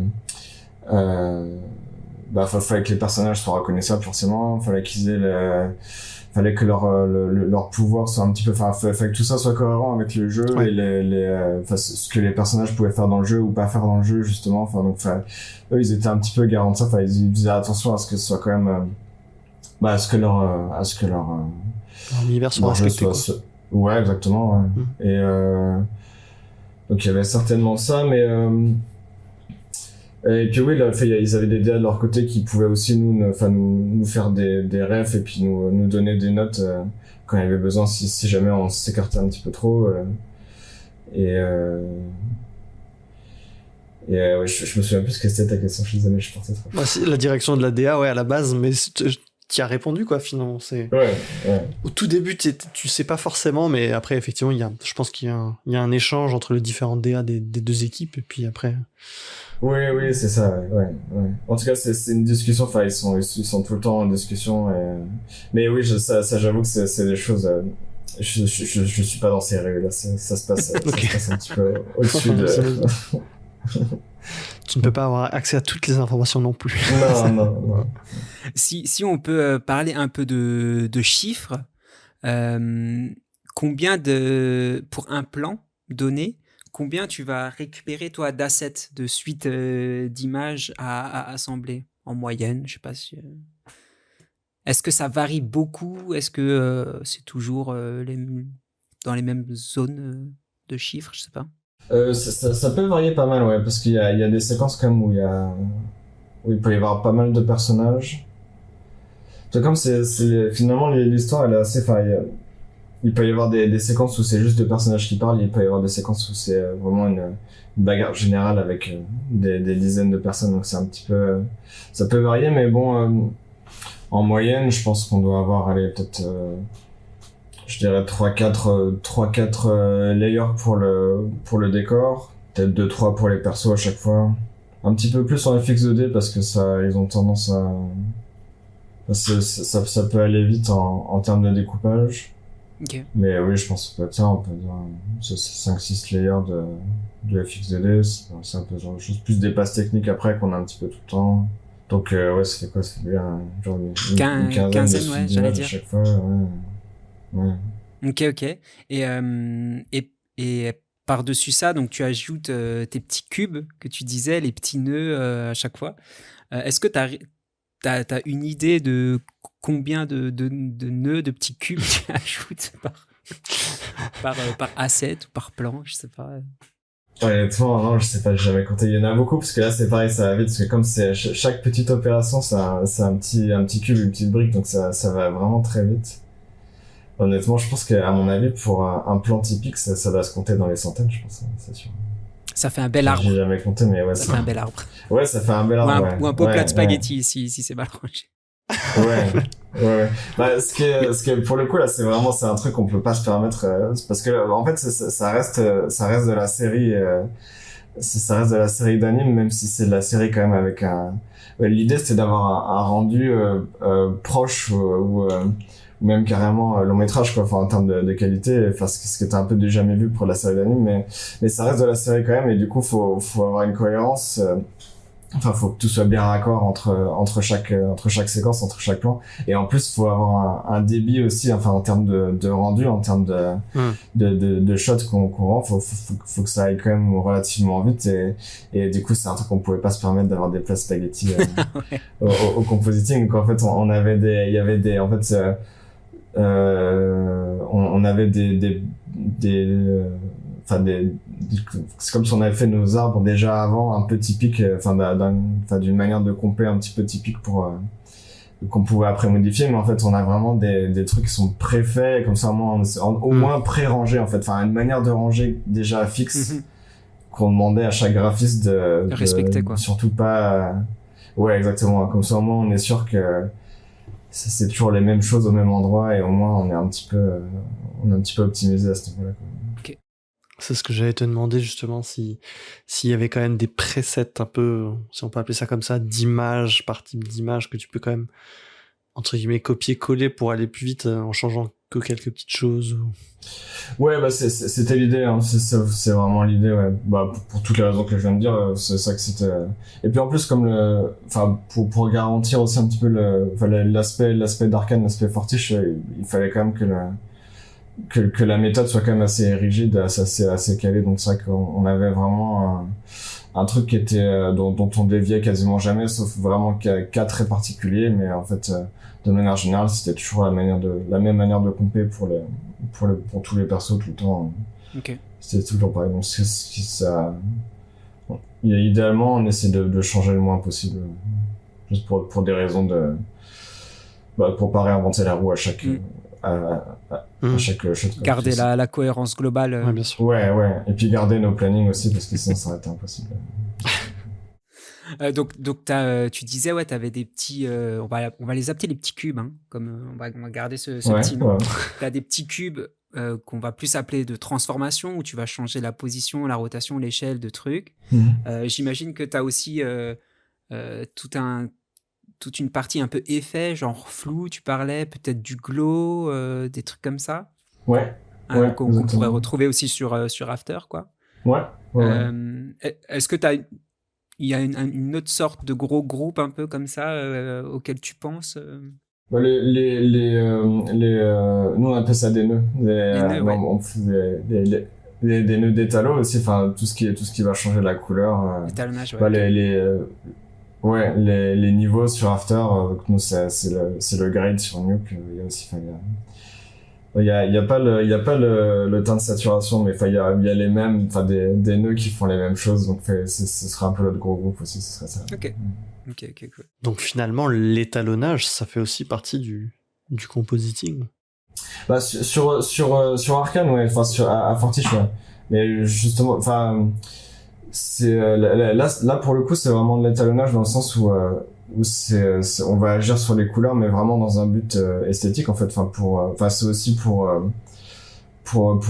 Fallait que les personnages soient reconnaissables forcément. Fallait que leur pouvoir soit un petit peu, fallait que tout ça soit cohérent avec le jeu. Ouais. Et ce que les personnages pouvaient faire dans le jeu ou pas faire dans le jeu, justement. Eux, ils étaient un petit peu garants de ça. Ils faisaient attention à ce que ce soit quand même, à ce que leur univers soit respecté, quoi. Ouais, exactement, ouais. Et, donc il y avait certainement ça, mais, et puis oui, là, ils avaient des DA de leur côté qui pouvaient aussi nous faire des refs et puis nous donner des notes quand il y avait besoin si jamais on s'écartait un petit peu trop. Ouais, je me souviens plus ce que c'était ta question, je suis désolé, je suis parti trop. La direction de la DA, ouais, à la base, mais t'y as répondu, quoi, finalement. Ouais. Au tout début, tu sais pas forcément, mais après, effectivement, je pense qu'il y a un échange entre les différents DA des deux équipes, et puis après... Oui, c'est ça, ouais. En tout cas, c'est une discussion, enfin, ils sont tout le temps en discussion, mais oui, ça, j'avoue que c'est des choses, je suis pas dans ces règles là, ça se passe un petit peu au-dessus de... Tu ne peux pas avoir accès à toutes les informations non plus. Non. Si on peut parler un peu de chiffres, combien pour un plan donné, combien tu vas récupérer toi d'assets, de suites d'images à assembler en moyenne? Je sais pas si... Est-ce que ça varie beaucoup? Est-ce que c'est toujours dans les mêmes zones de chiffres? Je sais pas. Ça peut varier pas mal, ouais, parce qu'il y a des séquences quand même où il peut y avoir pas mal de personnages. C'est comme finalement l'histoire elle est assez, enfin, il peut y avoir des séquences où c'est juste deux personnages qui parlent, il peut y avoir des séquences où c'est vraiment une bagarre générale avec des dizaines de personnes, donc c'est un petit peu, ça peut varier, mais bon, en moyenne, je pense qu'on doit avoir, allez, peut-être, je dirais 3-4 layers pour le décor, peut-être 2-3 pour les persos à chaque fois. Un petit peu plus en FX2D parce que ils ont tendance à... Ça peut aller vite en termes de découpage. Okay. Mais oui, je pense que on peut dire 5-6 layers de FX2D, c'est un peu genre de choses, plus des passes techniques après qu'on a un petit peu tout le temps. Donc ouais, ça fait quoi? Ça fait bien genre une quinzaine ouais, j'allais dire. À chaque fois, ouais. Ok. Et par-dessus ça, donc tu ajoutes tes petits cubes que tu disais, les petits nœuds à chaque fois. Est-ce que t'as une idée de combien de nœuds, de petits cubes tu ajoutes par asset ou par plan? Je sais pas. Honnêtement, non, je sais pas, j'ai jamais compté. Il y en a beaucoup parce que là, c'est pareil, ça va vite parce que comme c'est chaque petite opération, c'est un petit cube, une petite brique, donc ça va vraiment très vite. Honnêtement, je pense qu'à mon avis, pour un plan typique, ça va se compter dans les centaines, je pense, c'est sûr. Ça fait un bel arbre. J'ai jamais compté, mais ouais. Ça fait un bel arbre. Ouais, ça fait un bel arbre. Ou un beau plat de spaghettis si c'est mal rangé. Ouais. Bah, ce qui est, pour le coup, là, c'est un truc qu'on peut pas se permettre, parce que, en fait, ça reste de la série, ça reste de la série d'anime, même si c'est de la série quand même avec l'idée, c'était d'avoir un rendu, proche, ou même carrément long métrage, quoi, enfin, en termes de qualité, enfin, ce qui était un peu du jamais vu pour la série d'anime, mais ça reste de la série quand même, et du coup, faut avoir une cohérence, enfin, faut que tout soit bien raccord entre chaque séquence, entre chaque plan. Et en plus, faut avoir un débit aussi, enfin, en termes de rendu, en termes de shots qu'on rend. Faut que ça aille quand même relativement vite. Et du coup, c'est un truc qu'on pouvait pas se permettre d'avoir des plats spaghetti, au compositing. Donc, en fait, on avait on avait c'est comme si on avait fait nos arbres déjà avant, un peu typique, d'une manière de compter un petit peu typique pour qu'on pouvait après modifier, mais en fait on a vraiment des trucs qui sont préfaits, comme ça au moins pré-rangés en fait, enfin une manière de ranger déjà fixe qu'on demandait à chaque graphiste de respecter, quoi. Surtout pas, ouais, exactement, comme ça au moins on est sûr que c'est toujours les mêmes choses au même endroit, et au moins on est un petit peu optimisé à ce niveau-là, quoi. C'est ce que j'allais te demander, justement, s'il y avait quand même des presets un peu, si on peut appeler ça comme ça, d'images, par type d'image, que tu peux quand même, entre guillemets, copier-coller pour aller plus vite en changeant que quelques petites choses. Ouais, bah c'était l'idée, hein. C'est vraiment l'idée, ouais. Bah pour toutes les raisons que je viens de dire, c'est ça que c'était. Et puis en plus, comme pour garantir aussi un petit peu l'aspect d'Arcane, l'aspect Fortiche, il fallait quand même que la méthode soit quand même assez rigide, assez calée. Donc c'est vrai qu'on avait vraiment un truc qui était dont on déviait quasiment jamais, sauf vraiment cas très particuliers, mais en fait de manière générale c'était toujours la même manière de comper pour tous les persos tout le temps. Okay. C'était toujours pareil. Donc idéalement on essaie de changer le moins possible, juste pour des raisons pour pas réinventer la roue à chaque à chaque shot. Garder la cohérence globale. Ouais, bien sûr. Ouais. Et puis garder nos plannings aussi, parce que sinon ça aurait été impossible. Donc tu disais, ouais, tu avais des petits. On va les appeler les petits cubes, hein, comme on va garder ce Ouais, petit nom. ouais. Tu as des petits cubes qu'on va plus appeler de transformation, où tu vas changer la position, la rotation, l'échelle de trucs. J'imagine que tu as aussi tout toute une partie un peu effet, genre flou, tu parlais, peut-être du glow, des trucs comme ça, Ouais, hein, ouais, qu'on pourrait exactement. retrouver aussi sur After, quoi. Ouais, ouais, ouais. Est-ce que il y a une autre sorte de gros groupe un peu comme ça auquel tu penses Bah, nous on appelle ça des nœuds. Les nœuds, ouais. On faisait des nœuds d'étalo aussi, enfin tout ce qui va changer la couleur. L'étalonnage, ouais. Bah, Ok. les niveaux sur After, donc nous c'est le grade sur Nuke. Il y a aussi, enfin, il y a pas le temps de saturation, mais enfin il y a les mêmes, enfin des nœuds qui font les mêmes choses, donc ce serait un peu notre gros groupe aussi, ce serait ça. Ok, cool. Donc finalement, l'étalonnage, ça fait aussi partie du compositing. Bah sur Arcane, ouais, enfin à Fortiche, ouais. Mais justement, enfin c'est là pour le coup c'est vraiment de l'étalonnage dans le sens où on va agir sur les couleurs, mais vraiment dans un but esthétique en fait, enfin c'est aussi pour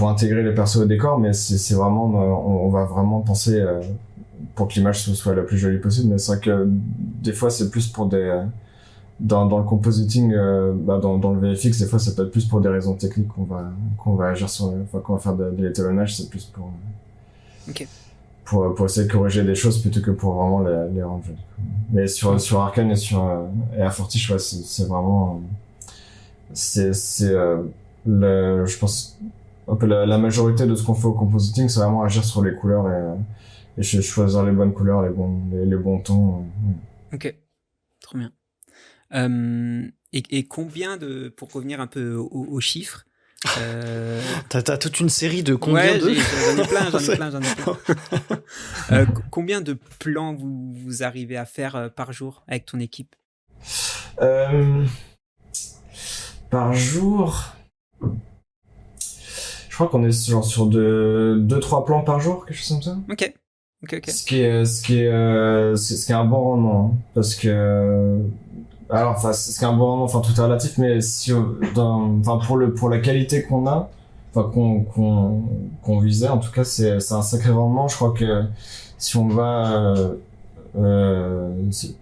intégrer les persos au décor, mais c'est vraiment on va vraiment penser pour que l'image soit la plus jolie possible. Mais c'est vrai que des fois c'est plus pour des dans le compositing, dans le VFX, des fois ça peut être plus pour des raisons techniques qu'on va agir sur, enfin qu'on va faire de l'étalonnage, c'est plus pour Ok. pour essayer de corriger des choses plutôt que pour vraiment les rendre jolies. Mais sur Arcane et à Fortiche, ouais, c'est vraiment je pense un peu la majorité de ce qu'on fait au compositing, c'est vraiment agir sur les couleurs et choisir les bonnes couleurs, les bons tons. Ok, trop bien. Et combien pour revenir un peu aux chiffres, T'as toute une série de combien ouais, de... j'en ai plein. Combien de plans vous arrivez à faire par jour avec ton équipe? Par jour, je crois qu'on est sur 2-3 plans par jour, quelque chose comme ça. Ok. Ce qui est un bon rendement, hein, parce que alors enfin ce qui est un bon rendement, enfin tout est relatif, mais si enfin pour la qualité qu'on a, enfin qu'on visait, en tout cas c'est un sacré rendement. Je crois que si on va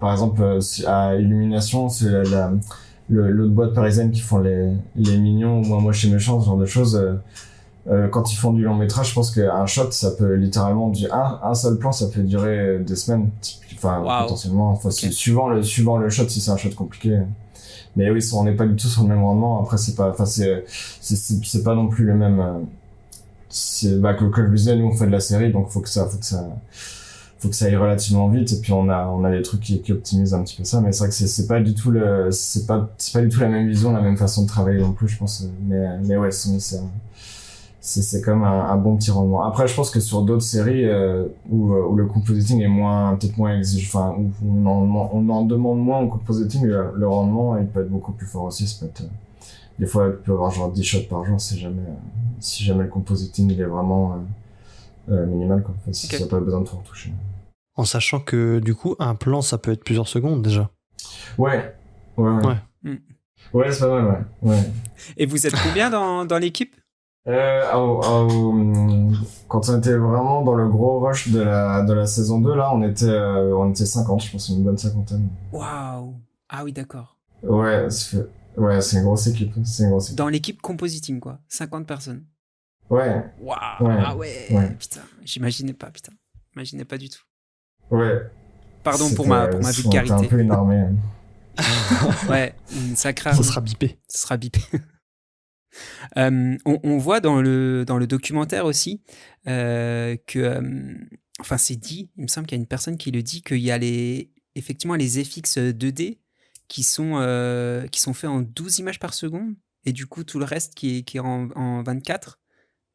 par exemple à Illumination, c'est l'autre boîte parisienne qui font les mignons, ou moi chez Méchant, ce genre de choses. Quand ils font du long métrage, je pense qu'un shot, ça peut littéralement un seul plan, ça peut durer des semaines, enfin Wow. potentiellement, enfin Okay. suivant le shot, si c'est un shot compliqué. Mais oui, on n'est pas du tout sur le même rendement. Après c'est pas non plus le même. Comme je disais, nous on fait de la série, donc faut que ça aille relativement vite, et puis on a des trucs qui optimisent un petit peu ça, mais c'est vrai que c'est pas du tout du tout la même vision, la même façon de travailler non plus, je pense. Mais ouais, c'est quand même un bon petit rendement. Après, je pense que sur d'autres séries où le compositing est peut-être moins exigeant, enfin où on en demande moins au compositing, le rendement il peut être beaucoup plus fort aussi. Ça peut être, des fois, il peut y avoir genre 10 shots par jour si jamais le compositing il est vraiment minimal, quoi. Enfin, si Okay. t'as pas besoin de tout retoucher. En sachant que du coup, un plan, ça peut être plusieurs secondes déjà. Ouais. Mm. Ouais, c'est pas mal, ouais. Et vous êtes combien dans l'équipe? Quand on était vraiment dans le gros rush de la saison 2, là, on était 50, je pense, une bonne cinquantaine. Waouh! Ah oui, d'accord. Ouais, c'est une grosse équipe. Dans l'équipe compositing, quoi. 50 personnes. Ouais. Waouh! Ouais. Ah ouais, putain. J'imaginais pas du tout. Ouais. Pardon pour ma vulgarité. C'est un peu une armée. Ouais, une sacrée Ça armée. sera bipé. Ça sera bipé. On voit dans le documentaire aussi que, enfin c'est dit, il me semble qu'il y a une personne qui le dit, qu'il y a effectivement les FX 2D qui sont faits en 12 images par seconde, et du coup tout le reste qui est en 24.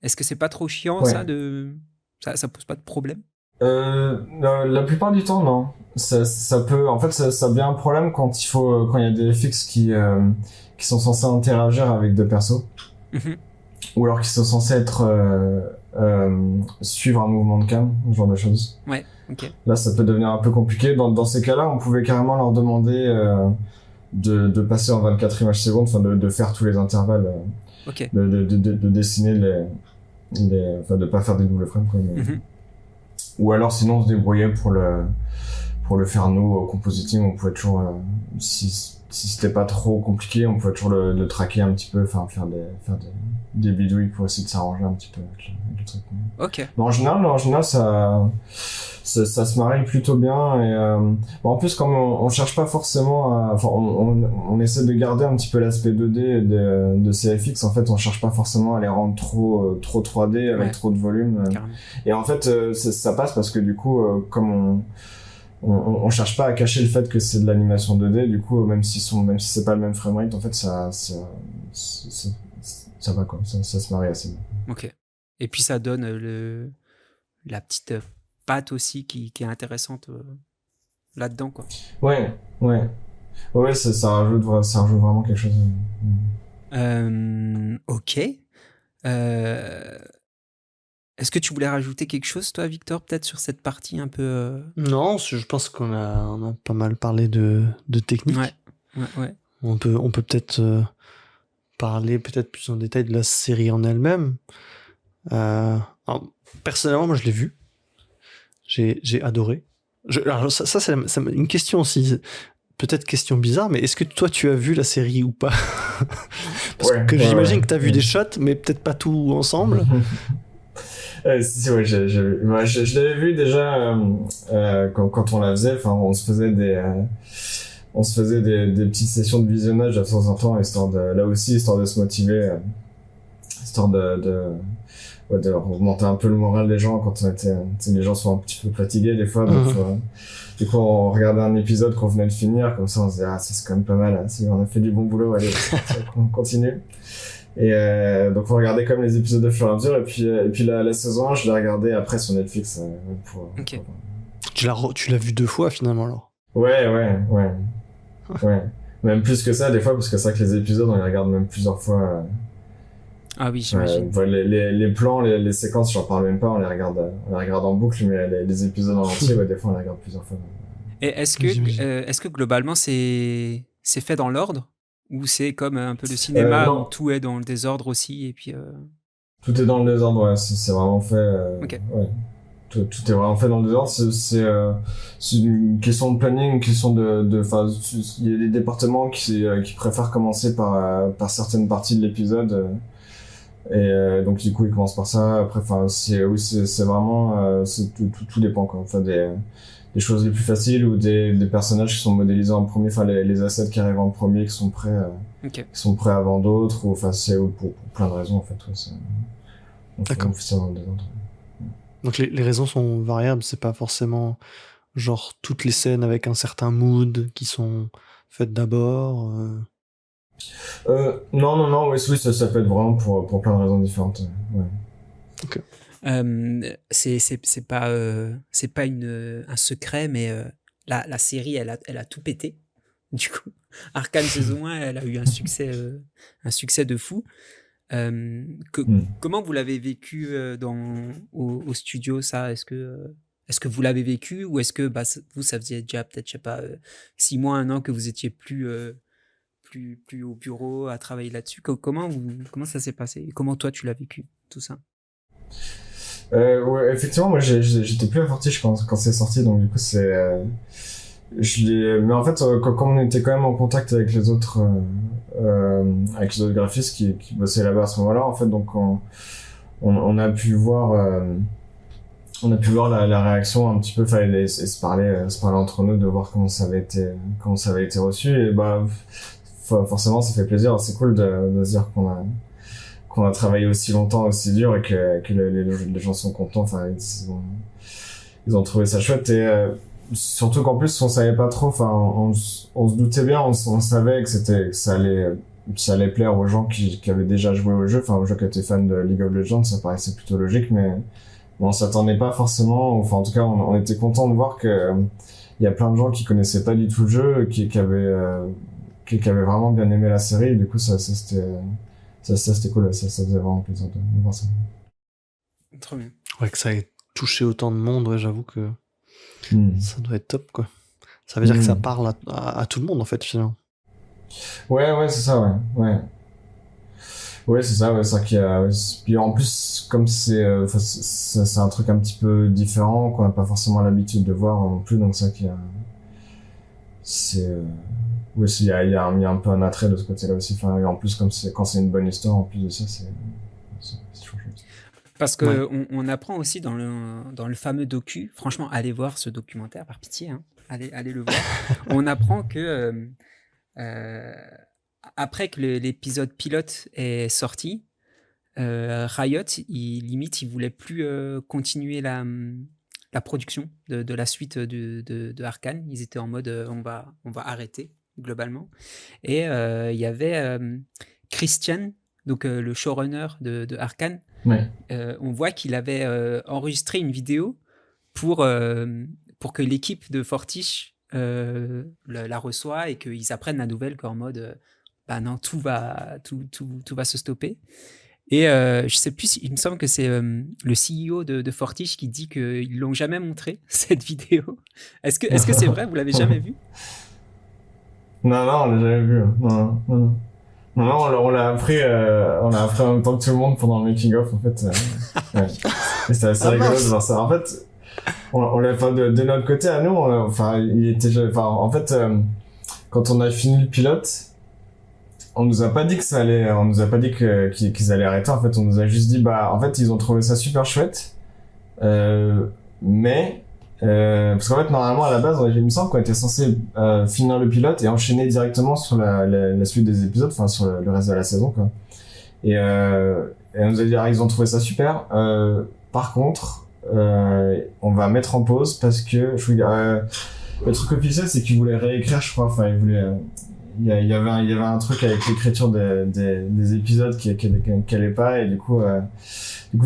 Est-ce que c'est pas trop chiant, Ouais. ça pose pas de problème? La plupart du temps, non. Ça peut, en fait, ça devient un problème quand il y a des FX qui sont censés interagir avec deux persos. Mhm. ou alors qui sont censés être suivre un mouvement de cam, ce genre de choses. Ouais, ok. Là, ça peut devenir un peu compliqué. Dans ces cas-là, on pouvait carrément leur demander de passer en 24 images secondes, enfin de faire tous les intervalles, Ok. de dessiner enfin de pas faire des doubles frames, quoi. Mhm. Ou alors sinon on se débrouillait pour le faire nous au compositing. On pouvait toujours si c'était pas trop compliqué, on pouvait toujours le traquer un petit peu, enfin faire des bidouilles pour essayer de s'arranger un petit peu avec le truc. Ok. Mais en général ça se marie plutôt bien. Et bon, en plus, comme on cherche pas forcément enfin on essaie de garder un petit peu l'aspect 2D de CFX. En fait, on cherche pas forcément à les rendre trop 3D avec trop de volume. Et en fait, ça passe parce que du coup, comme on cherche pas à cacher le fait que c'est de l'animation 2D. Du coup, même si c'est pas le même framerate, en fait, ça va, quoi. Ça se marie assez bien. Ok. Et puis ça donne la petite patte aussi qui est intéressante là-dedans, quoi. Ouais, ça rajoute vraiment quelque chose. Ok. Est-ce que tu voulais rajouter quelque chose, toi, Victor, peut-être sur cette partie un peu... Non, je pense qu'on a pas mal parlé de technique. Ouais. On peut peut-être parler peut-être plus en détail de la série en elle-même. Alors, personnellement, moi, je l'ai vue. J'ai adoré. Alors ça c'est une question aussi, peut-être question bizarre, mais est-ce que toi tu as vu la série ou pas? Parce que j'imagine que tu as vu des shots, mais peut-être pas tout ensemble. Si, ouais, je l'avais vu déjà quand on la faisait. Enfin, on se faisait des petites sessions de visionnage de temps en temps, histoire de se motiver, histoire de remonter un peu le moral des gens quand les gens sont un petit peu fatigués des fois. Donc, du coup, on regardait un épisode qu'on venait de finir, comme ça on se disait c'est quand même pas mal, on a fait du bon boulot, allez, on continue. Et donc on regardait quand même les épisodes de fur et à mesure, et puis la saison 1, je l'ai regardé après sur Netflix. Tu l'as vu 2 fois finalement alors? Ouais. Même plus que ça des fois, parce que c'est vrai que les épisodes on les regarde même plusieurs fois. Ah oui, j'imagine. Les plans, les séquences, j'en parle même pas, on les regarde en boucle, mais les épisodes en entier, des fois on les regarde plusieurs fois. Et est-ce que globalement c'est fait dans l'ordre, ou c'est comme un peu le cinéma où tout est dans le désordre aussi, et puis Tout est dans le désordre, ouais, c'est vraiment fait. Ok. Ouais. Tout est vraiment fait dans le désordre. C'est une question de planning, une question il y a des départements qui préfèrent commencer par certaines parties de l'épisode. Et donc du coup ils commencent par ça. Après, c'est vraiment tout dépend, quoi. Enfin, des choses les plus faciles, ou des personnages qui sont modélisés en premier, enfin les assets qui arrivent en premier, qui sont prêts avant d'autres, ou c'est pour plein de raisons en fait. D'accord. On fait ça dans le désordre. Donc les raisons sont variables, c'est pas forcément genre toutes les scènes avec un certain mood qui sont faites d'abord. Non, oui, ça peut être vraiment pour plein de raisons différentes. Ouais. Ok. c'est pas un secret, mais la série elle a tout pété. Du coup, Arcane saison 1, elle a eu un succès de fou. Comment vous l'avez vécu au studio, ça? Est-ce que vous l'avez vécu, ou est-ce que vous, ça faisait déjà peut-être, je sais pas, 6 mois, 1 an que vous étiez plus au bureau à travailler là-dessus? Comment ça s'est passé? Et comment toi tu l'as vécu, tout ça? Ouais, effectivement, moi j'étais plus à Fortiche quand c'est sorti, donc du coup mais en fait, comme on était quand même en contact avec les autres graphistes qui bossaient là-bas à ce moment-là, en fait, donc on a pu voir la réaction un petit peu, et se parler entre nous, de voir comment ça avait été reçu. Et forcément ça fait plaisir, c'est cool de se dire qu'on a travaillé aussi longtemps, aussi dur, et que les gens sont contents. Enfin, ils ont trouvé ça chouette. Et surtout qu'en plus on savait pas trop, enfin on se doutait bien, on savait que ça allait plaire aux gens qui avaient déjà joué au jeu, enfin aux gens qui étaient fans de League of Legends. Ça paraissait plutôt logique, mais on s'attendait pas forcément, enfin en tout cas on était content de voir que il y a plein de gens qui connaissaient pas du tout le jeu, qui avaient vraiment bien aimé la série. Et du coup ça Ça c'était cool, ça faisait vraiment plaisir de voir ça. Trop bien. Ouais, que ça ait touché autant de monde, ouais, j'avoue que ça doit être top, quoi. Ça veut dire que ça parle à tout le monde, en fait, finalement. Ouais, c'est ça, ouais. Ouais, c'est ça, ouais, c'est ça qu'il y a. Puis en plus, comme c'est un truc un petit peu différent, qu'on n'a pas forcément l'habitude de voir non plus, donc c'est ça qu'il y a. Oui, il y a un peu un attrait de ce côté-là aussi. Enfin, et en plus, quand c'est une bonne histoire, en plus de ça, c'est toujours chouette. Parce que on apprend aussi dans le fameux docu, franchement, allez voir ce documentaire, par pitié, hein, allez le voir. On apprend que après que l'épisode pilote est sorti, Riot, il voulait plus continuer la production de la suite de Arcane. Ils étaient en mode on va arrêter globalement. Et il y avait Christian, donc le showrunner de Arcane. Ouais. On voit qu'il avait enregistré une vidéo pour que l'équipe de Fortiche la reçoit et qu'ils apprennent la nouvelle qu'en mode bah non, tout va se stopper. Et je sais plus, il me semble que c'est le CEO de Fortiche qui dit qu'ils l'ont jamais montré cette vidéo. Est-ce que c'est vrai? Vous l'avez jamais vu? Non, on l'a jamais vu. Non, on l'a appris en même temps que tout le monde pendant le making of en fait. Ouais. Et c'est assez rigolo de voir ça. En fait, on l'a fait de notre côté à nous. En fait, quand on a fini le pilote, on nous a pas dit qu'ils allaient arrêter. En fait, on nous a juste dit en fait ils ont trouvé ça super chouette, mais parce qu'en fait normalement à la base il me semble qu'on était censé finir le pilote et enchaîner directement sur la suite des épisodes, enfin sur le reste de la saison quoi. Et on nous a dit ils ont trouvé ça super. Par contre, on va mettre en pause parce que le truc officiel c'est qu'ils voulaient réécrire, je crois. Enfin ils voulaient il y avait un truc avec l'écriture des épisodes qui allait pas, et du coup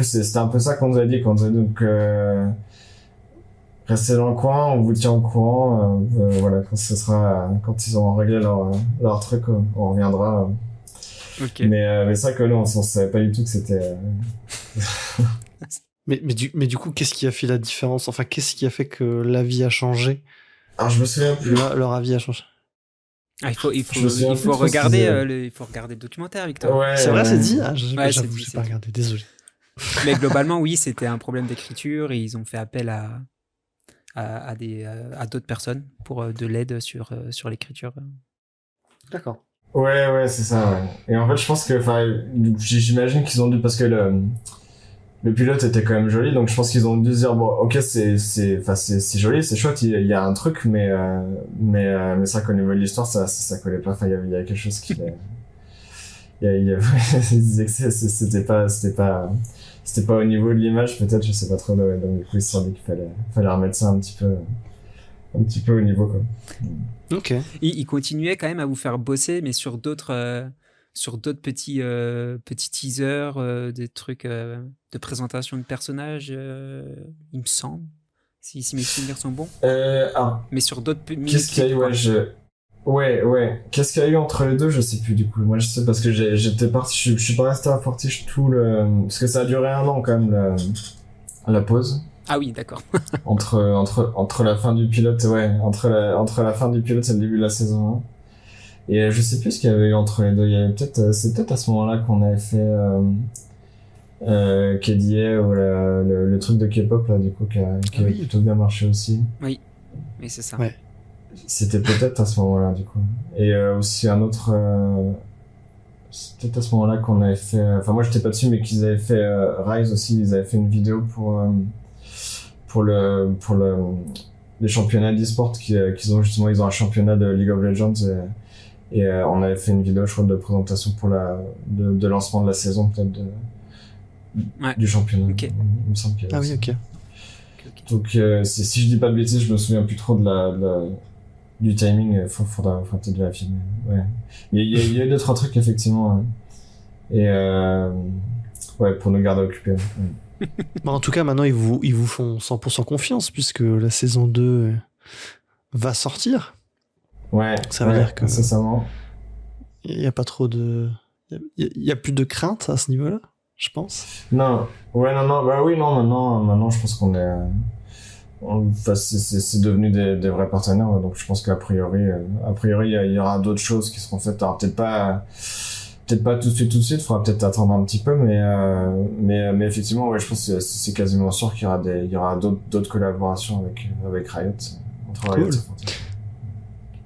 c'était un peu ça qu'on nous a dit, donc restez dans le coin, on vous tient au courant, voilà, quand ils auront réglé leur truc, on reviendra. Okay. Mais c'est vrai que nous on savait pas du tout que c'était mais du coup, qu'est-ce qui a fait la différence? Enfin, qu'est-ce qui a fait que l'avis a changé? Alors je me souviens plus. Leur avis a changé. Il faut regarder le documentaire, Victor. Ouais, c'est vrai, c'est dit. J'avoue, j'ai pas regardé, désolé. Mais globalement, oui, c'était un problème d'écriture et ils ont fait appel à d'autres personnes pour de l'aide sur l'écriture. D'accord. Ouais, c'est ça. Ouais. Et en fait, je pense que, j'imagine qu'ils ont dû, parce que le pilote était quand même joli, donc je pense qu'ils ont dû se dire ok, c'est joli, c'est chouette, il y a un truc, mais ça, qu'au niveau de l'histoire, ça collait pas. Enfin, il y avait quelque chose qui ils disaient que c'était pas au niveau de l'image, peut-être, je sais pas trop. Donc du coup ils se sont dit qu'il fallait remettre ça un petit peu au niveau quoi. Ok. Il continuait quand même à vous faire bosser, mais sur d'autres petits teasers, des trucs de présentation de personnages, il me semble, si mes souvenirs sont bons. Mais sur d'autres... Qu'est-ce qu'il y a eu? Ouais. Qu'est-ce qu'il y a eu entre les deux? Je sais plus du coup. Moi je sais parce que j'étais parti, je suis pas resté à Fortiche parce que ça a duré 1 an quand même la pause. Ah oui, d'accord. entre la fin du pilote, ouais, entre la fin du pilote et le début de la saison 1. Et je sais plus ce qu'il y avait eu entre les deux. Il y avait c'est peut-être à ce moment-là qu'on avait fait KDA ou le truc de K-pop là, du coup, qui avait plutôt bien marché aussi. Oui, c'est ça. Ouais. C'était peut-être à ce moment-là, du coup. Et aussi un autre... c'est peut-être à ce moment-là qu'on avait fait... Enfin, moi, j'étais pas dessus, mais qu'ils avaient fait Rise aussi. Ils avaient fait une vidéo pour les championnats d'e-sport qu'ils ont justement. Ils ont un championnat de League of Legends et on avait fait une vidéo, je crois, de présentation pour de lancement de la saison, peut-être, du championnat. Okay. Il me semble qu'il y avait oui, ok. Donc, si je dis pas de bêtises, je me souviens plus trop du timing. Faudra peut-être vérifier. Ouais. Il y a eu 2-3 trucs, effectivement. Ouais. Et ouais, pour nous garder occupés. Ouais. En tout cas, maintenant, ils vous font 100% confiance, puisque la saison 2 va sortir. Ouais. Ça veut dire que sincèrement, il n'y a pas trop de Il y a plus de crainte à ce niveau-là, je pense. Non, ouais, non, bah oui, non, maintenant, je pense qu'on est, enfin, c'est devenu des vrais partenaires, donc je pense qu'a priori, il y aura d'autres choses qui seront faites. Alors, peut-être pas tout de suite, faudra peut-être attendre un petit peu, mais effectivement, ouais, je pense que c'est quasiment sûr qu'il y aura d'autres collaborations avec Riot. Entre Riot Cool. et Fnatic.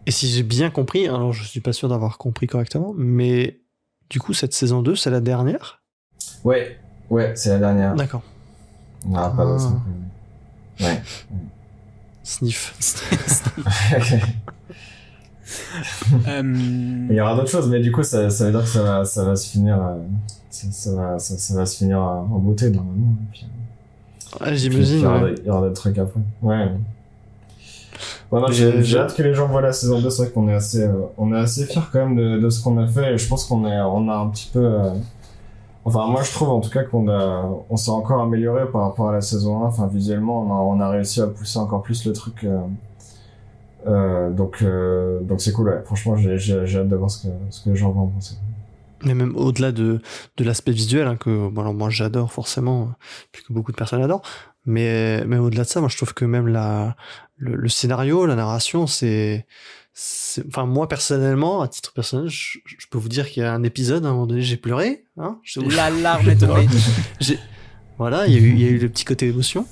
Et si j'ai bien compris, alors je suis pas sûr d'avoir compris correctement, mais du coup, cette saison 2, c'est la dernière? Ouais, c'est la dernière. D'accord. On n'aura pas d'autres. Ouais. Sniff. Il y aura d'autres choses, mais du coup, ça veut dire que ça va se finir, ça va se finir en beauté, normalement. Ouais, j'imagine. Il y aura des trucs après. Ouais. Voilà, j'ai hâte que les gens voient la saison 2. C'est vrai qu'on est assez fiers quand même de ce qu'on a fait, et je pense on a un petit peu, enfin, moi, je trouve, en tout cas, on s'est encore amélioré par rapport à la saison 1. Enfin, visuellement, on a réussi à pousser encore plus le truc, donc c'est cool, ouais. Franchement, j'ai hâte de voir ce que les gens vont en penser. Mais même au-delà de l'aspect visuel, hein, que bon, alors moi j'adore forcément, puis que beaucoup de personnes adorent, mais au-delà de ça, moi je trouve que même le scénario, la narration, enfin moi personnellement, à titre personnel, je peux vous dire qu'il y a un épisode, à un moment donné, j'ai pleuré, hein, La larme est tombée. Voilà, il y a eu le petit côté émotion.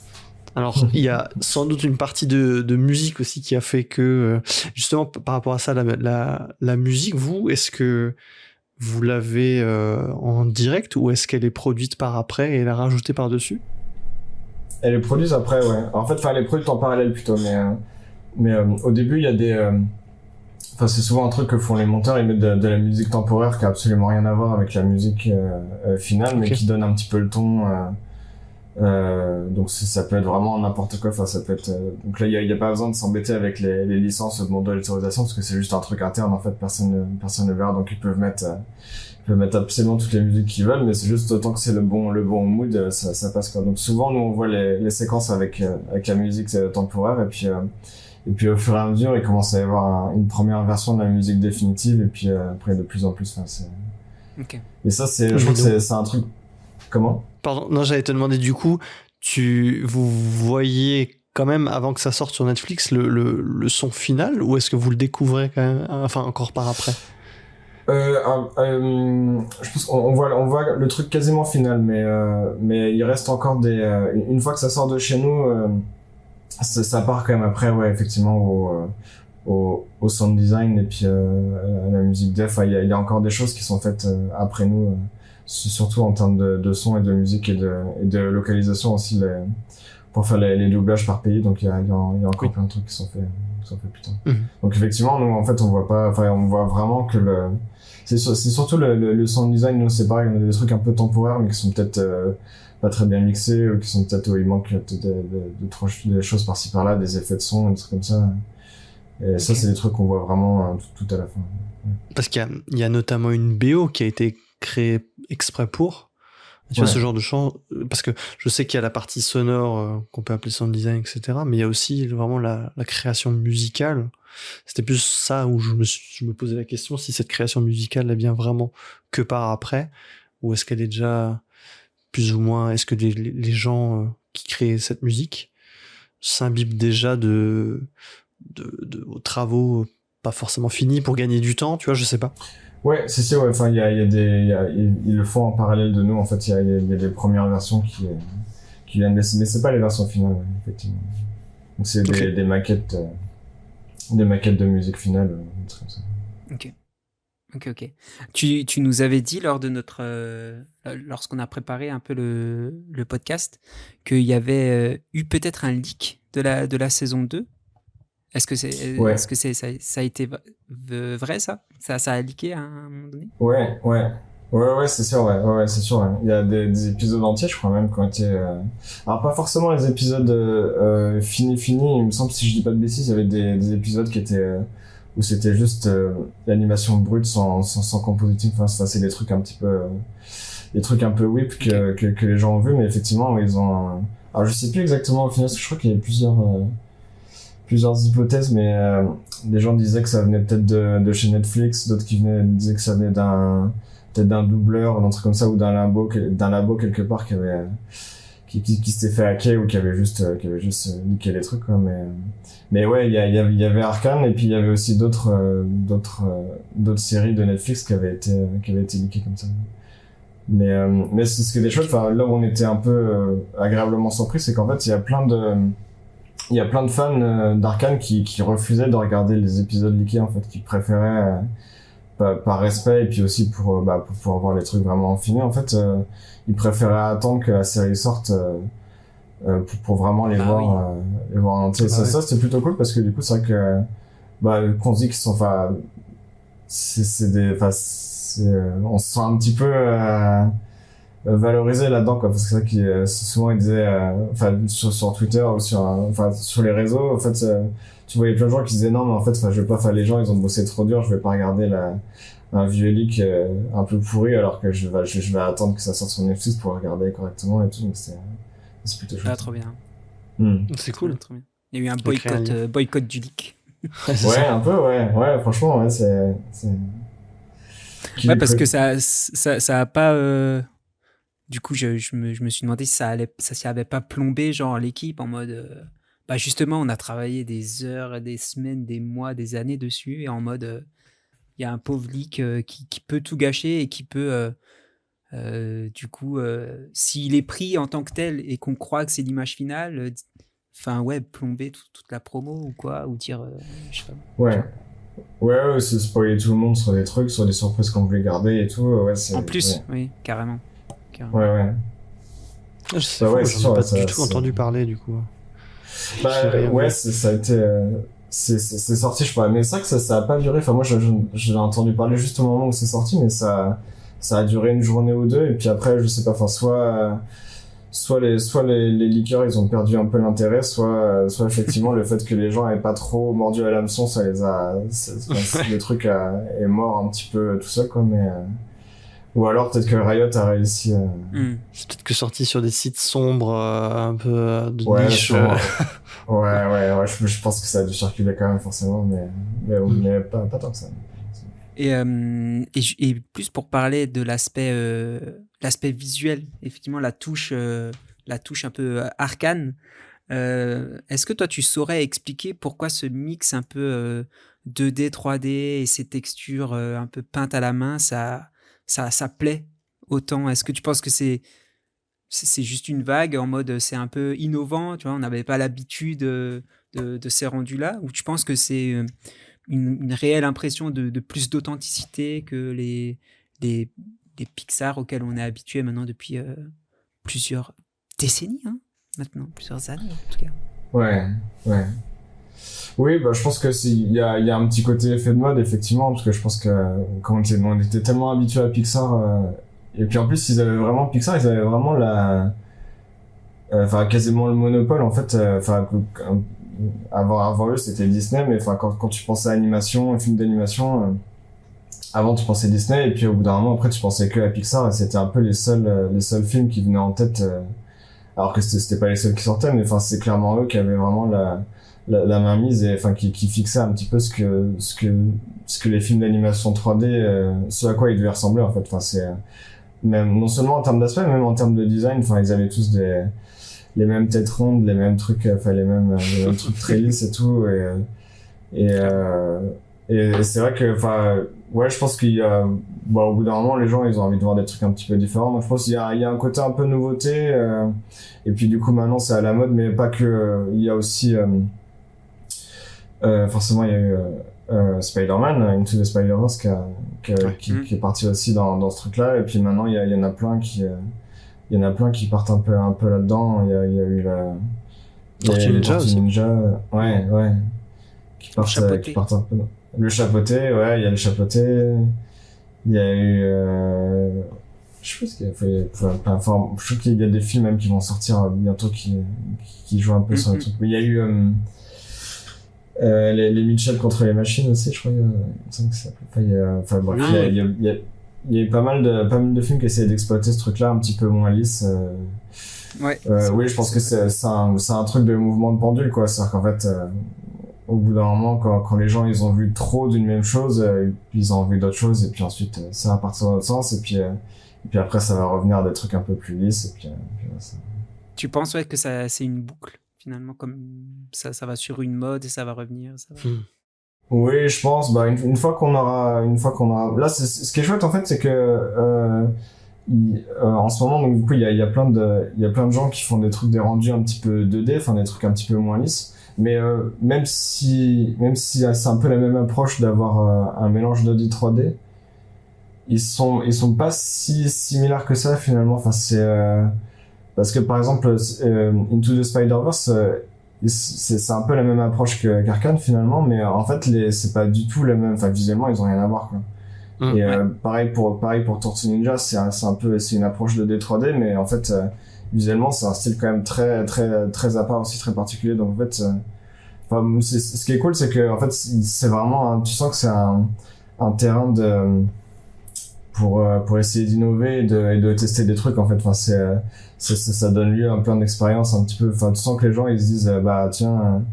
Alors, il y a sans doute une partie de musique aussi qui a fait que, justement, par rapport à ça, la musique, est-ce que vous l'avez en direct ou est-ce qu'elle est produite par après et elle est rajoutée par-dessus? Elle est produite après, ouais. En fait, elle est produite en parallèle plutôt, mais au début, il y a enfin, c'est souvent un truc que font les monteurs, ils mettent de la musique temporaire qui a absolument rien à voir avec la musique finale, mais qui donne un petit peu le ton. Donc ça peut être vraiment n'importe quoi. Enfin, ça peut être. Donc là, il y a pas besoin de s'embêter avec les licences au moment de l'autorisation, parce que c'est juste un truc interne, en fait. Personne ne verra, donc ils peuvent mettre absolument toutes les musiques qu'ils veulent, mais c'est juste autant que c'est le bon mood, ça passe quoi. Donc souvent, nous on voit les séquences avec la musique temporaire, et puis au fur et à mesure, il commence à y avoir une première version de la musique définitive, et puis après de plus en plus. Enfin, c'est. Ok. Et ça, je trouve que c'est un truc. Comment? Pardon, non, j'allais te demander du coup, vous voyez quand même avant que ça sorte sur Netflix le son final, ou est-ce que vous le découvrez quand même, enfin encore par après? Je pense qu'on voit le truc quasiment final, mais il reste encore une fois que ça sort de chez nous, ça part quand même après, ouais, effectivement, au sound design et puis à la musique def. Il y a encore des choses qui sont faites après nous, surtout en termes de son et de musique et de localisation aussi, pour faire les doublages par pays. Donc il y a encore plein de trucs qui sont faits plus tard. Donc effectivement, nous en fait on voit vraiment que c'est surtout le sound design. Nous c'est pareil, on a des trucs un peu temporaires, mais qui sont peut-être pas très bien mixés, ou qui sont peut-être où il manque des choses par-ci par-là, des effets de son, des trucs comme ça. Et ça, c'est des trucs qu'on voit vraiment tout à la fin. Parce qu'il y a notamment une BO qui a été créée exprès pour, tu vois, ce genre de chant, parce que je sais qu'il y a la partie sonore qu'on peut appeler sound design, etc., mais il y a aussi vraiment la création musicale. C'était plus ça où je me posais la question, si cette création musicale elle vient vraiment que par après, ou est-ce qu'elle est déjà plus ou moins, est-ce que les gens qui créent cette musique s'imbibent déjà de vos travaux pas forcément finis pour gagner du temps, tu vois, je sais pas. Ouais, c'est sûr, ouais. Enfin, ils le font en parallèle de nous, en fait. Il y a des premières versions qui viennent, mais c'est pas les versions finales, ouais, effectivement. Donc c'est des maquettes de musique finale, des trucs comme ça. Ok. Tu nous avais dit lors de lorsqu'on a préparé un peu le podcast, qu'il y avait eu peut-être un leak de la saison 2. Est-ce que ça a été vrai, ça a leaké à un moment donné? Ouais, c'est sûr, ouais, c'est sûr, ouais. Il y a des épisodes entiers, je crois même, qui ont été, alors pas forcément les épisodes, finis, il me semble, si je dis pas de bêtises, il y avait des épisodes qui étaient, où c'était juste, l'animation brute sans compositing. Enfin, ça, c'est des trucs un petit peu, des trucs un peu whip que les gens ont vu, mais effectivement, ils ont, alors je sais plus exactement au final, parce que je crois qu'il y a plusieurs hypothèses, mais des gens disaient que ça venait peut-être de chez Netflix, d'autres qui disaient que ça venait peut-être d'un doubleur, d'un truc comme ça, ou d'un labo quelque part qui s'était fait hacker ou qui avait juste niqué les trucs, quoi. Mais ouais, il y avait Arcane, et puis il y avait aussi d'autres séries de Netflix qui avaient été niquées comme ça. Mais c'est ce qui était chouette, enfin, là où on était un peu agréablement surpris, c'est qu'en fait, il y a plein de fans d'Arcane qui refusaient de regarder les épisodes leakés, en fait, qui préféraient, par respect, et puis aussi pour pouvoir voir les trucs vraiment finis, en fait, ils préféraient attendre que la série sorte pour vraiment les voir en entier. Ça c'était plutôt cool, parce que du coup, c'est vrai que qu'on se dit qu'ils sont, enfin, on se sent un petit peu valorisé là-dedans, quoi, parce que c'est vrai que souvent ils disaient, sur Twitter ou sur les réseaux, en fait, tu voyais plein de gens qui disaient non, mais en fait, je vais pas faire, les gens ils ont bossé trop dur, je vais pas regarder un vieux leak un peu pourri, alors que je vais attendre que ça sorte sur Netflix pour regarder correctement et tout. Donc c'est plutôt chouette. Ah, trop bien. C'est cool. Trop bien. Il y a eu un boycott du leak. Ouais, un peu, ouais, franchement, ouais, c'est... Ouais, parce que ça a pas... Du coup, je me suis demandé si ça s'y avait pas plombé, genre, l'équipe, en mode... justement, on a travaillé des heures, des semaines, des mois, des années dessus, et en mode... Il y a un pauvre leak qui peut tout gâcher, et qui peut... du coup, s'il est pris en tant que tel, et qu'on croit que c'est l'image finale... plomber toute la promo, ou quoi, ou dire... je sais pas. Ouais, c'est spoiler tout le monde sur des trucs, sur des surprises qu'on voulait garder et tout. Ouais, en plus, oui, carrément. Ouais. C'est fou, j'en ai pas du tout entendu parler, du coup. Ouais, ça a été... c'est sorti, je sais pas, mais c'est vrai que ça a pas duré. Enfin, moi, j'ai entendu parler juste au moment où c'est sorti, mais ça a duré une journée ou deux, et puis après, je sais pas, enfin, soit les leakers ils ont perdu un peu l'intérêt, soit effectivement le fait que les gens aient pas trop mordu à l'hameçon, ça les a, le truc est mort un petit peu tout seul, quoi. Mais ou alors peut-être que Riot a réussi. C'est peut-être que sorti sur des sites sombres, un peu de niche. Ouais, je pense que ça a dû circuler quand même, forcément, mais pas tant que ça. Et plus pour parler de l'aspect visuel, effectivement, la touche un peu Arcane. Est-ce que toi, tu saurais expliquer pourquoi ce mix un peu 2D, 3D et ces textures un peu peintes à la main, ça plaît autant? Est-ce que tu penses que c'est juste une vague en mode c'est un peu innovant, tu vois, on n'avait pas l'habitude de ces rendus-là, ou tu penses que c'est une réelle impression de plus d'authenticité que les Pixar auxquels on est habitué maintenant depuis plusieurs décennies, hein, maintenant, plusieurs années en tout cas. Ouais. Oui, je pense que il y a un petit côté effet de mode, effectivement, parce que je pense que quand on était tellement habitué à Pixar, et puis en plus Pixar, ils avaient vraiment quasiment le monopole, en fait, avant eux c'était Disney, mais quand tu pensais à animation, un film d'animation, avant tu pensais Disney, et puis au bout d'un moment après tu pensais que à Pixar, et c'était un peu les seuls films qui venaient en tête, alors que c'était pas les seuls qui sortaient, mais c'est clairement eux qui avaient vraiment la main mise, et qui fixaient un petit peu ce que les films d'animation 3D, ce à quoi ils devaient ressembler, en fait. C'est même non seulement en termes d'aspect, mais même en termes de design, ils avaient tous les mêmes têtes rondes, les mêmes trucs, les mêmes trucs très lisses et tout, et c'est vrai que je pense qu'il y a au bout d'un moment les gens ils ont envie de voir des trucs un petit peu différents, donc je pense qu'il y a un côté un peu nouveauté, et puis du coup maintenant c'est à la mode, mais pas que, il y a aussi forcément il y a eu Spider-Man Into the Spider-Verse qui est parti aussi dans ce truc là, et puis maintenant il y en a plein qui partent un peu là-dedans. Il y a eu Tortue Ninja. Ouais. Qui partent un peu. Le chapeauté, ouais, il y a le chapeauté. Il y a eu, je sais pas ce qu'il y a fait, je trouve qu'il y a des films même qui vont sortir bientôt qui jouent un peu sur le truc. Mais il y a eu, les Mitchell contre les machines aussi, je crois, il me semble que ça s'appelle. Il y a eu pas mal de films qui essayaient d'exploiter ce truc-là un petit peu moins lisse. Oui, je pense que c'est un truc de mouvement de pendule, quoi. C'est-à-dire qu'en fait, au bout d'un moment, quand les gens ils ont vu trop d'une même chose, puis ils ont vu d'autres choses, et puis ensuite ça va partir dans l'autre sens, et puis après ça va revenir à des trucs un peu plus lisses, et puis voilà, ça. Tu penses ouais, que ça, c'est une boucle, finalement, comme ça va sur une mode et ça va revenir. Ça va... Oui, je pense. Bah, une fois qu'on aura, là, ce qui est chouette en fait, c'est que en ce moment, donc du coup, il y a plein de gens qui font des trucs, des rendus un petit peu 2D, enfin des trucs un petit peu moins lisses. Mais même si c'est un peu la même approche d'avoir un mélange 2D 3D, ils sont pas si similaires que ça finalement. Enfin, c'est parce que par exemple, Into the Spider-Verse. C'est un peu la même approche qu'Arcane finalement, mais en fait c'est pas du tout la même, enfin visuellement ils ont rien à voir quoi. Et pareil pour Tortue Ninja, c'est une approche de D3D, mais en fait visuellement c'est un style quand même très à part aussi, très particulier. Donc en fait ce qui est cool, c'est que en fait c'est vraiment tu sens que c'est un terrain pour essayer d'innover et de tester des trucs en fait. Enfin ça donne lieu à plein d'expériences un petit peu. Enfin tu sens que les gens ils se disent bah tiens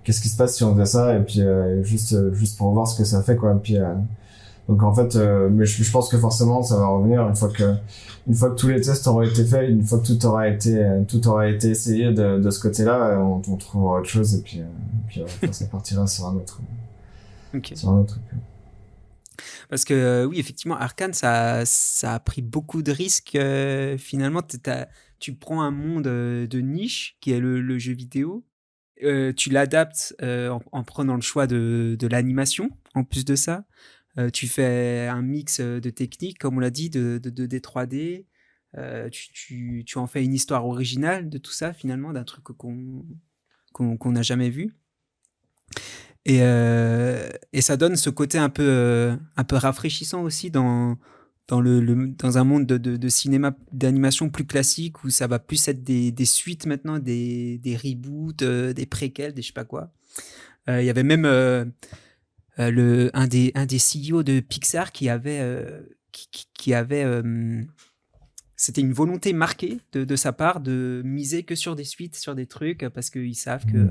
qu'est-ce qui se passe si on faisait ça, et puis juste pour voir ce que ça fait quoi. Et puis donc en fait mais je pense que forcément ça va revenir une fois que tous les tests auront été faits, une fois que tout aura été essayé de ce côté-là, on trouvera autre chose, et puis ça partira sur un autre truc. Parce que oui, effectivement, Arcane, ça a pris beaucoup de risques. Finalement, tu prends un monde de niche qui est le jeu vidéo, tu l'adaptes en prenant le choix de l'animation. En plus de ça, tu fais un mix de techniques, comme on l'a dit, de 2D, 3D. Tu en fais une histoire originale de tout ça, finalement, d'un truc qu'on n'a jamais vu. Et ça donne ce côté un peu rafraîchissant aussi dans un monde de cinéma d'animation plus classique, où ça va plus être des suites maintenant, des reboots, des préquels, des je sais pas quoi. Il y avait même un des CEO de Pixar qui avait c'était une volonté marquée de sa part de miser que sur des suites, sur des trucs, parce qu'ils savent que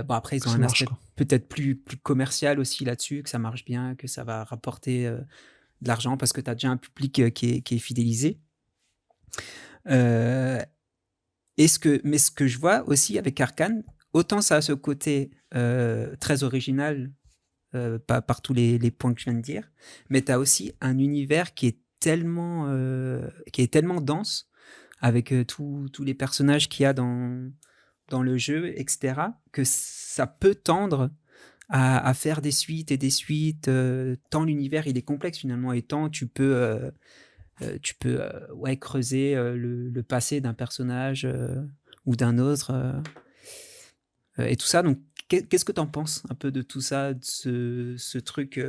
bon, après, ils ont un aspect peut-être plus commercial aussi là-dessus, que ça marche bien, que ça va rapporter de l'argent, parce que tu as déjà un public qui est fidélisé. Mais ce que je vois aussi avec Arcane, autant ça a ce côté très original par tous les points que je viens de dire, mais tu as aussi un univers qui est tellement dense, avec tous les personnages qu'il y a dans le jeu, etc., que ça peut tendre à faire des suites et des suites, tant l'univers il est complexe finalement, et tant tu peux creuser le passé d'un personnage ou d'un autre, et tout ça. Donc qu'est-ce que tu en penses un peu de tout ça, de ce truc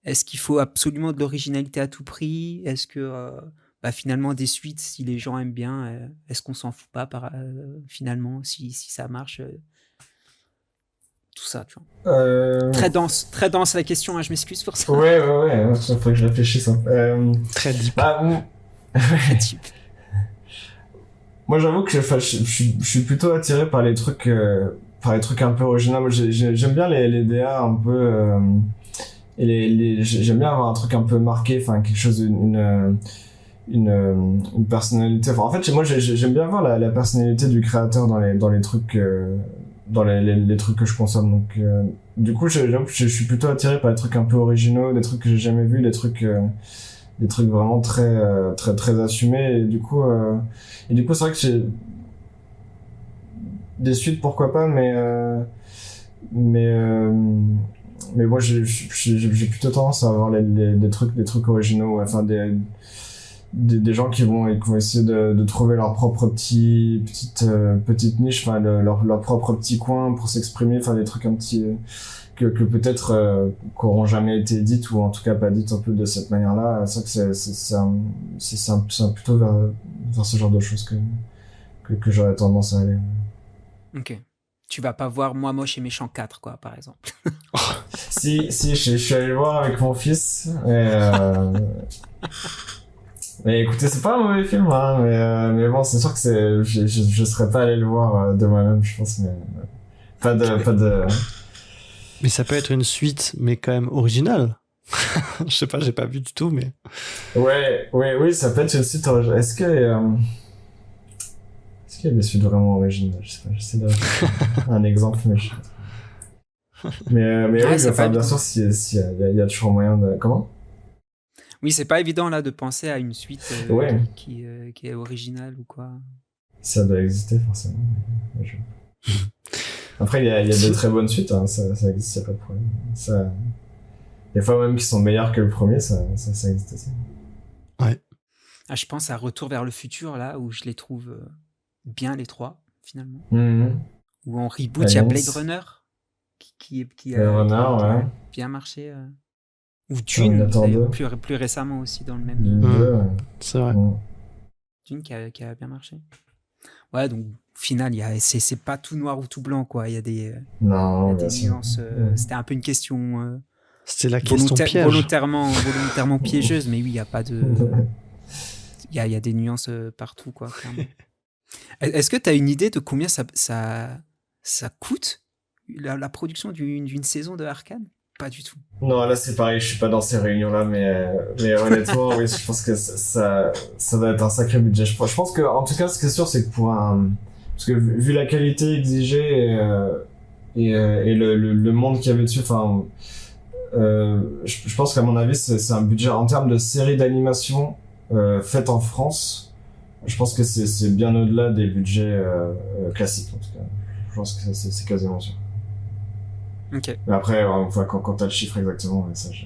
est-ce qu'il faut absolument de l'originalité à tout prix? Est-ce que finalement des suites, si les gens aiment bien, est-ce qu'on s'en fout pas finalement si ça marche, tout ça, tu vois. Très dense la question, hein, je m'excuse pour ça. Ouais, il faut que je réfléchisse. Très deep. Très deep. Moi, j'avoue que je suis plutôt attiré par les trucs un peu originaux. Moi, j'aime bien les DA un peu, et j'aime bien avoir un truc un peu marqué, enfin quelque chose, une personnalité. Enfin, en fait, moi, j'aime bien voir la personnalité du créateur dans les trucs, dans les trucs que je consomme. Donc, du coup, je suis plutôt attiré par les trucs un peu originaux, des trucs que j'ai jamais vus, des trucs vraiment très assumés. Et du coup, c'est vrai que j'ai des suites, pourquoi pas, mais moi, j'ai plutôt tendance à avoir des trucs originaux, enfin des gens qui vont essayer de trouver leur propre petite niche, enfin leur propre petit coin pour s'exprimer, enfin des trucs un petit que peut-être qu'auront jamais été dites, ou en tout cas pas dites un peu de cette manière-là. C'est vrai que c'est plutôt vers ce genre de choses que j'aurais tendance à aller. Ok. Tu vas pas voir Moi Moche et Méchant 4, quoi, par exemple. Si, je suis allé le voir avec mon fils, mais écoutez, c'est pas un mauvais film, hein, mais bon, c'est sûr que je serais pas allé le voir de moi-même, je pense, mais pas de Mais ça peut être une suite, mais quand même originale. Je sais pas, j'ai pas vu du tout, mais... Oui, ça peut être une suite originale. Est-ce qu'il y a des suites vraiment originales? Je sais pas, j'essaie d'avoir un exemple, mais je sais pas. Mais Ouais, oui, c'est enfin, pas bien évident. sûr, il y a toujours moyen de... Comment? Oui, c'est pas évident là de penser à une suite Ouais, qui est originale ou quoi. ça doit exister forcément. Après, il y a de très bonnes suites, hein, ça existe, y a pas de problème. Ça... Des fois même qui sont meilleurs que le premier, ça existe aussi. Ouais. Ah, je pense à Retour vers le futur là où je les trouve bien les trois finalement. Mhm. Ou en reboot, il y a Aliens, Blade Runner qui Blade Runner, a ouais. bien marché. Ou Dune, Terminator d'ailleurs, 2, plus récemment aussi dans le même. Dune 2, ouais. C'est vrai. Mhm. Dune qui a bien marché. Ouais, donc au final, c'est pas tout noir ou tout blanc, quoi. Il y a des Non, bien sûr. nuances. C'était un peu une question C'était la question piège. volontairement piégeuse, mais oui, il n'y a pas de. Il y a des nuances partout, quoi, clairement. Est-ce que tu as une idée de combien ça coûte la production d'une saison de Arcane? Pas du tout. Non, là c'est pareil, je suis pas dans ces réunions-là, mais honnêtement, oui, je pense que ça va être un sacré budget. Je pense que, en tout cas, ce qui est sûr, c'est que parce que vu la qualité exigée et le monde qu'il y avait dessus, enfin, je pense qu'à mon avis, c'est un budget en termes de série d'animation faite en France. Je pense que c'est bien au-delà des budgets classiques, en tout cas. Je pense que c'est quasiment sûr. Ok. Mais après, quand t'as le chiffre exactement, ça je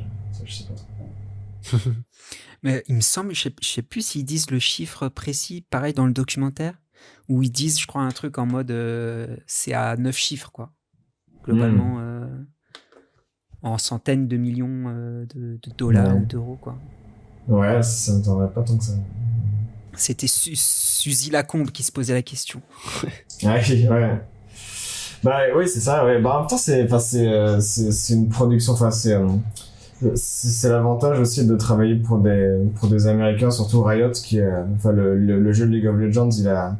sais pas trop. Mais il me semble, je sais plus s'ils disent le chiffre précis, pareil dans le documentaire, où ils disent, je crois, un truc en mode c'est à 9 chiffres, quoi. Globalement, en centaines de millions de dollars ou d'euros, quoi. Ouais, ça ne t'en pas tant que ça. C'était Suzy Lacombe qui se posait la question. Ouais. Bah oui, c'est ça, ouais. Bah en même temps, c'est une production, enfin c'est l'avantage aussi de travailler pour des Américains, surtout Riot, qui est, enfin le jeu League of Legends, il a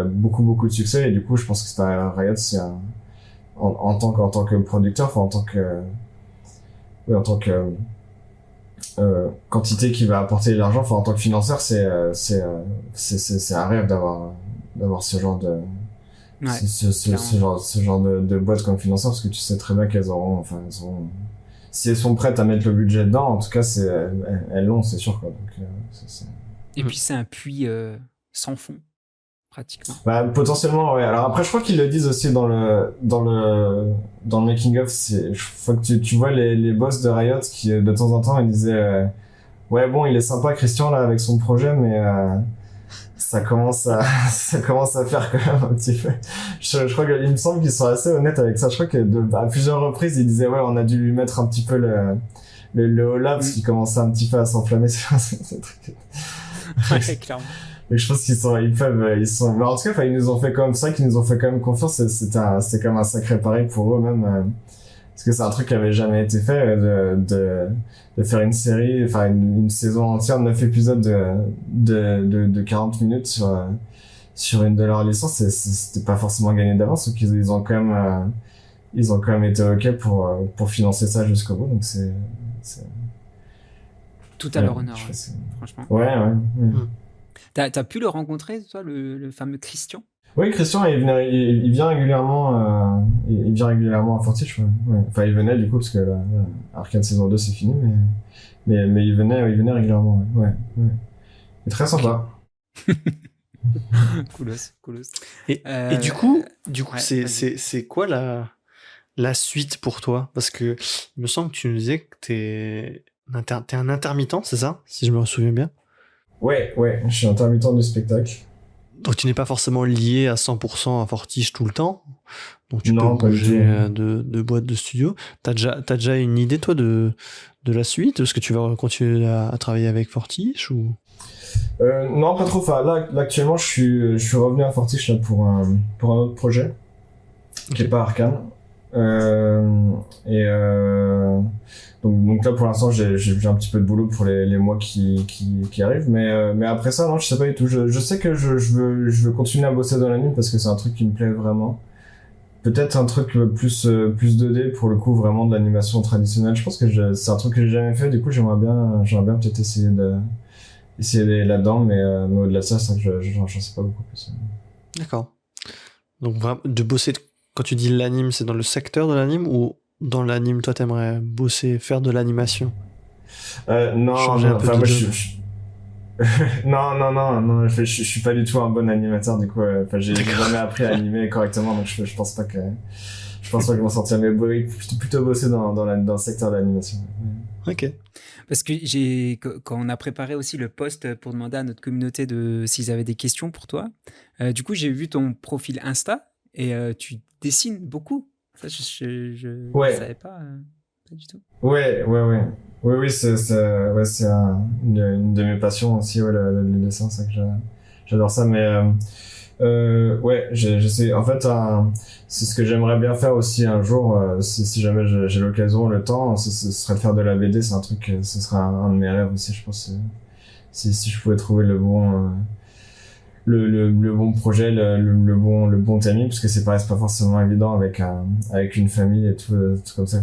beaucoup de succès, et du coup je pense que Riot, c'est en tant que producteur, enfin en tant que quantité qui va apporter de l'argent, enfin en tant que financeur, c'est un rêve d'avoir ce genre de Ouais, ce genre de boîte comme financeur, parce que tu sais très bien si elles sont prêtes à mettre le budget dedans, en tout cas elles l'ont, c'est sûr, quoi. Donc et puis c'est un puits sans fond, pratiquement. bah, potentiellement, ouais. Alors après, je crois qu'ils le disent aussi dans le making of, faut que tu vois les boss de Riot qui de temps en temps ils disaient ouais, bon, il est sympa Christian là avec son projet, mais ça commence à faire quand même un petit peu. Je crois qu'il me semble qu'ils sont assez honnêtes avec ça. Je crois que à plusieurs reprises ils disaient ouais, on a dû lui mettre un petit peu le holà parce qu'il commençait un petit peu à s'enflammer sur ce truc. Ouais, clairement. Mais je pense qu'ils sont mais en tout cas, enfin, ils nous ont fait comme ça, qu'ils nous ont fait quand même confiance. C'était quand même un sacré pari pour eux même, parce que c'est un truc qui avait jamais été fait, de faire une série, enfin une saison entière de 9 épisodes de 40 minutes sur une de leurs licences. C'était pas forcément gagné d'avance, donc ils ont quand même été ok pour financer ça jusqu'au bout, donc c'est tout à leur honneur, ouais, franchement. Ouais. T'as pu le rencontrer, toi, le fameux Christian? Oui, Christian, il vient régulièrement, il vient régulièrement à Fortiche, ouais. Enfin, il venait, du coup, parce que là, Arcane saison 2, c'est fini, mais il venait régulièrement, ouais. Il est très sympa. Coolos. Et du coup, ouais, c'est quoi la suite pour toi? Parce que il me semble que tu nous disais que t'es un intermittent, c'est ça? Si je me souviens bien. Ouais, je suis intermittent du spectacle. Donc tu n'es pas forcément lié à 100% à Fortiche tout le temps. Donc tu peux bouger de boîte de studio. T'as déjà une idée, toi, de la suite? Est-ce que tu vas continuer à travailler avec Fortiche ou? Non, pas trop. Enfin, là actuellement, je suis revenu à Fortiche là, pour un autre projet qui est pas Arcane. Donc là pour l'instant j'ai un petit peu de boulot pour les mois qui arrivent, mais après ça non, je sais pas du tout. Je sais que je veux continuer à bosser dans la nuit parce que c'est un truc qui me plaît vraiment. peut-être un truc plus 2D pour le coup, vraiment de l'animation traditionnelle. Je pense que c'est un truc que j'ai jamais fait, du coup j'aimerais bien peut-être essayer là-dedans, mais au-delà de ça, c'est vrai que j'en sais pas beaucoup plus. D'accord. Donc vraiment, quand tu dis l'anime, c'est dans le secteur de l'anime ou dans l'anime, toi t'aimerais bosser, faire de l'animation? Non, Changer un peu de job. non, je suis pas du tout un bon animateur, du coup, j'ai jamais appris à animer correctement, donc je pense pas que je m'en sortir, mais plutôt bosser dans le secteur de l'animation. Ok. Parce que quand on a préparé aussi le post pour demander à notre communauté s'ils avaient des questions pour toi, du coup, j'ai vu ton profil Insta et tu dessines beaucoup. Ça, je savais pas du tout. Ouais. Oui, c'est une de mes passions aussi, ouais, le dessin, c'est que j'adore ça, mais ouais, j'essaie, en fait, c'est ce que j'aimerais bien faire aussi un jour, si jamais j'ai l'occasion, le temps, ce serait de faire de la BD, c'est un truc, ce serait un de mes rêves aussi, je pense, si je pouvais trouver le bon projet, le bon timing, parce que c'est pas forcément évident avec une famille et tout comme ça,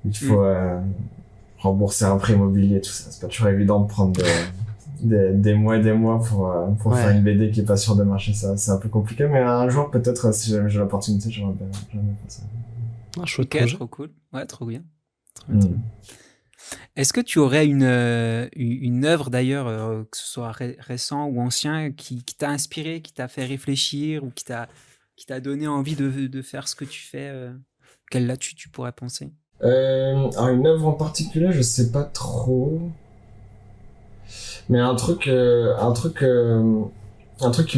il faut rembourser un prêt immobilier, tout ça. C'est pas toujours évident de prendre des mois et des mois pour faire une BD qui est pas sûre de marcher. Ça, c'est un peu compliqué, mais un jour, peut-être, si jamais j'ai l'opportunité, j'aimerais bien faire ça. Chouette projet. Trop cool. Ouais, trop bien. Trop bien. Est-ce que tu aurais une œuvre d'ailleurs, que ce soit récent ou ancien, qui t'a inspiré, qui t'a fait réfléchir ou qui t'a donné envie de faire ce que tu fais, quelle là tu pourrais penser? Alors une œuvre en particulier, je sais pas trop, mais un truc qui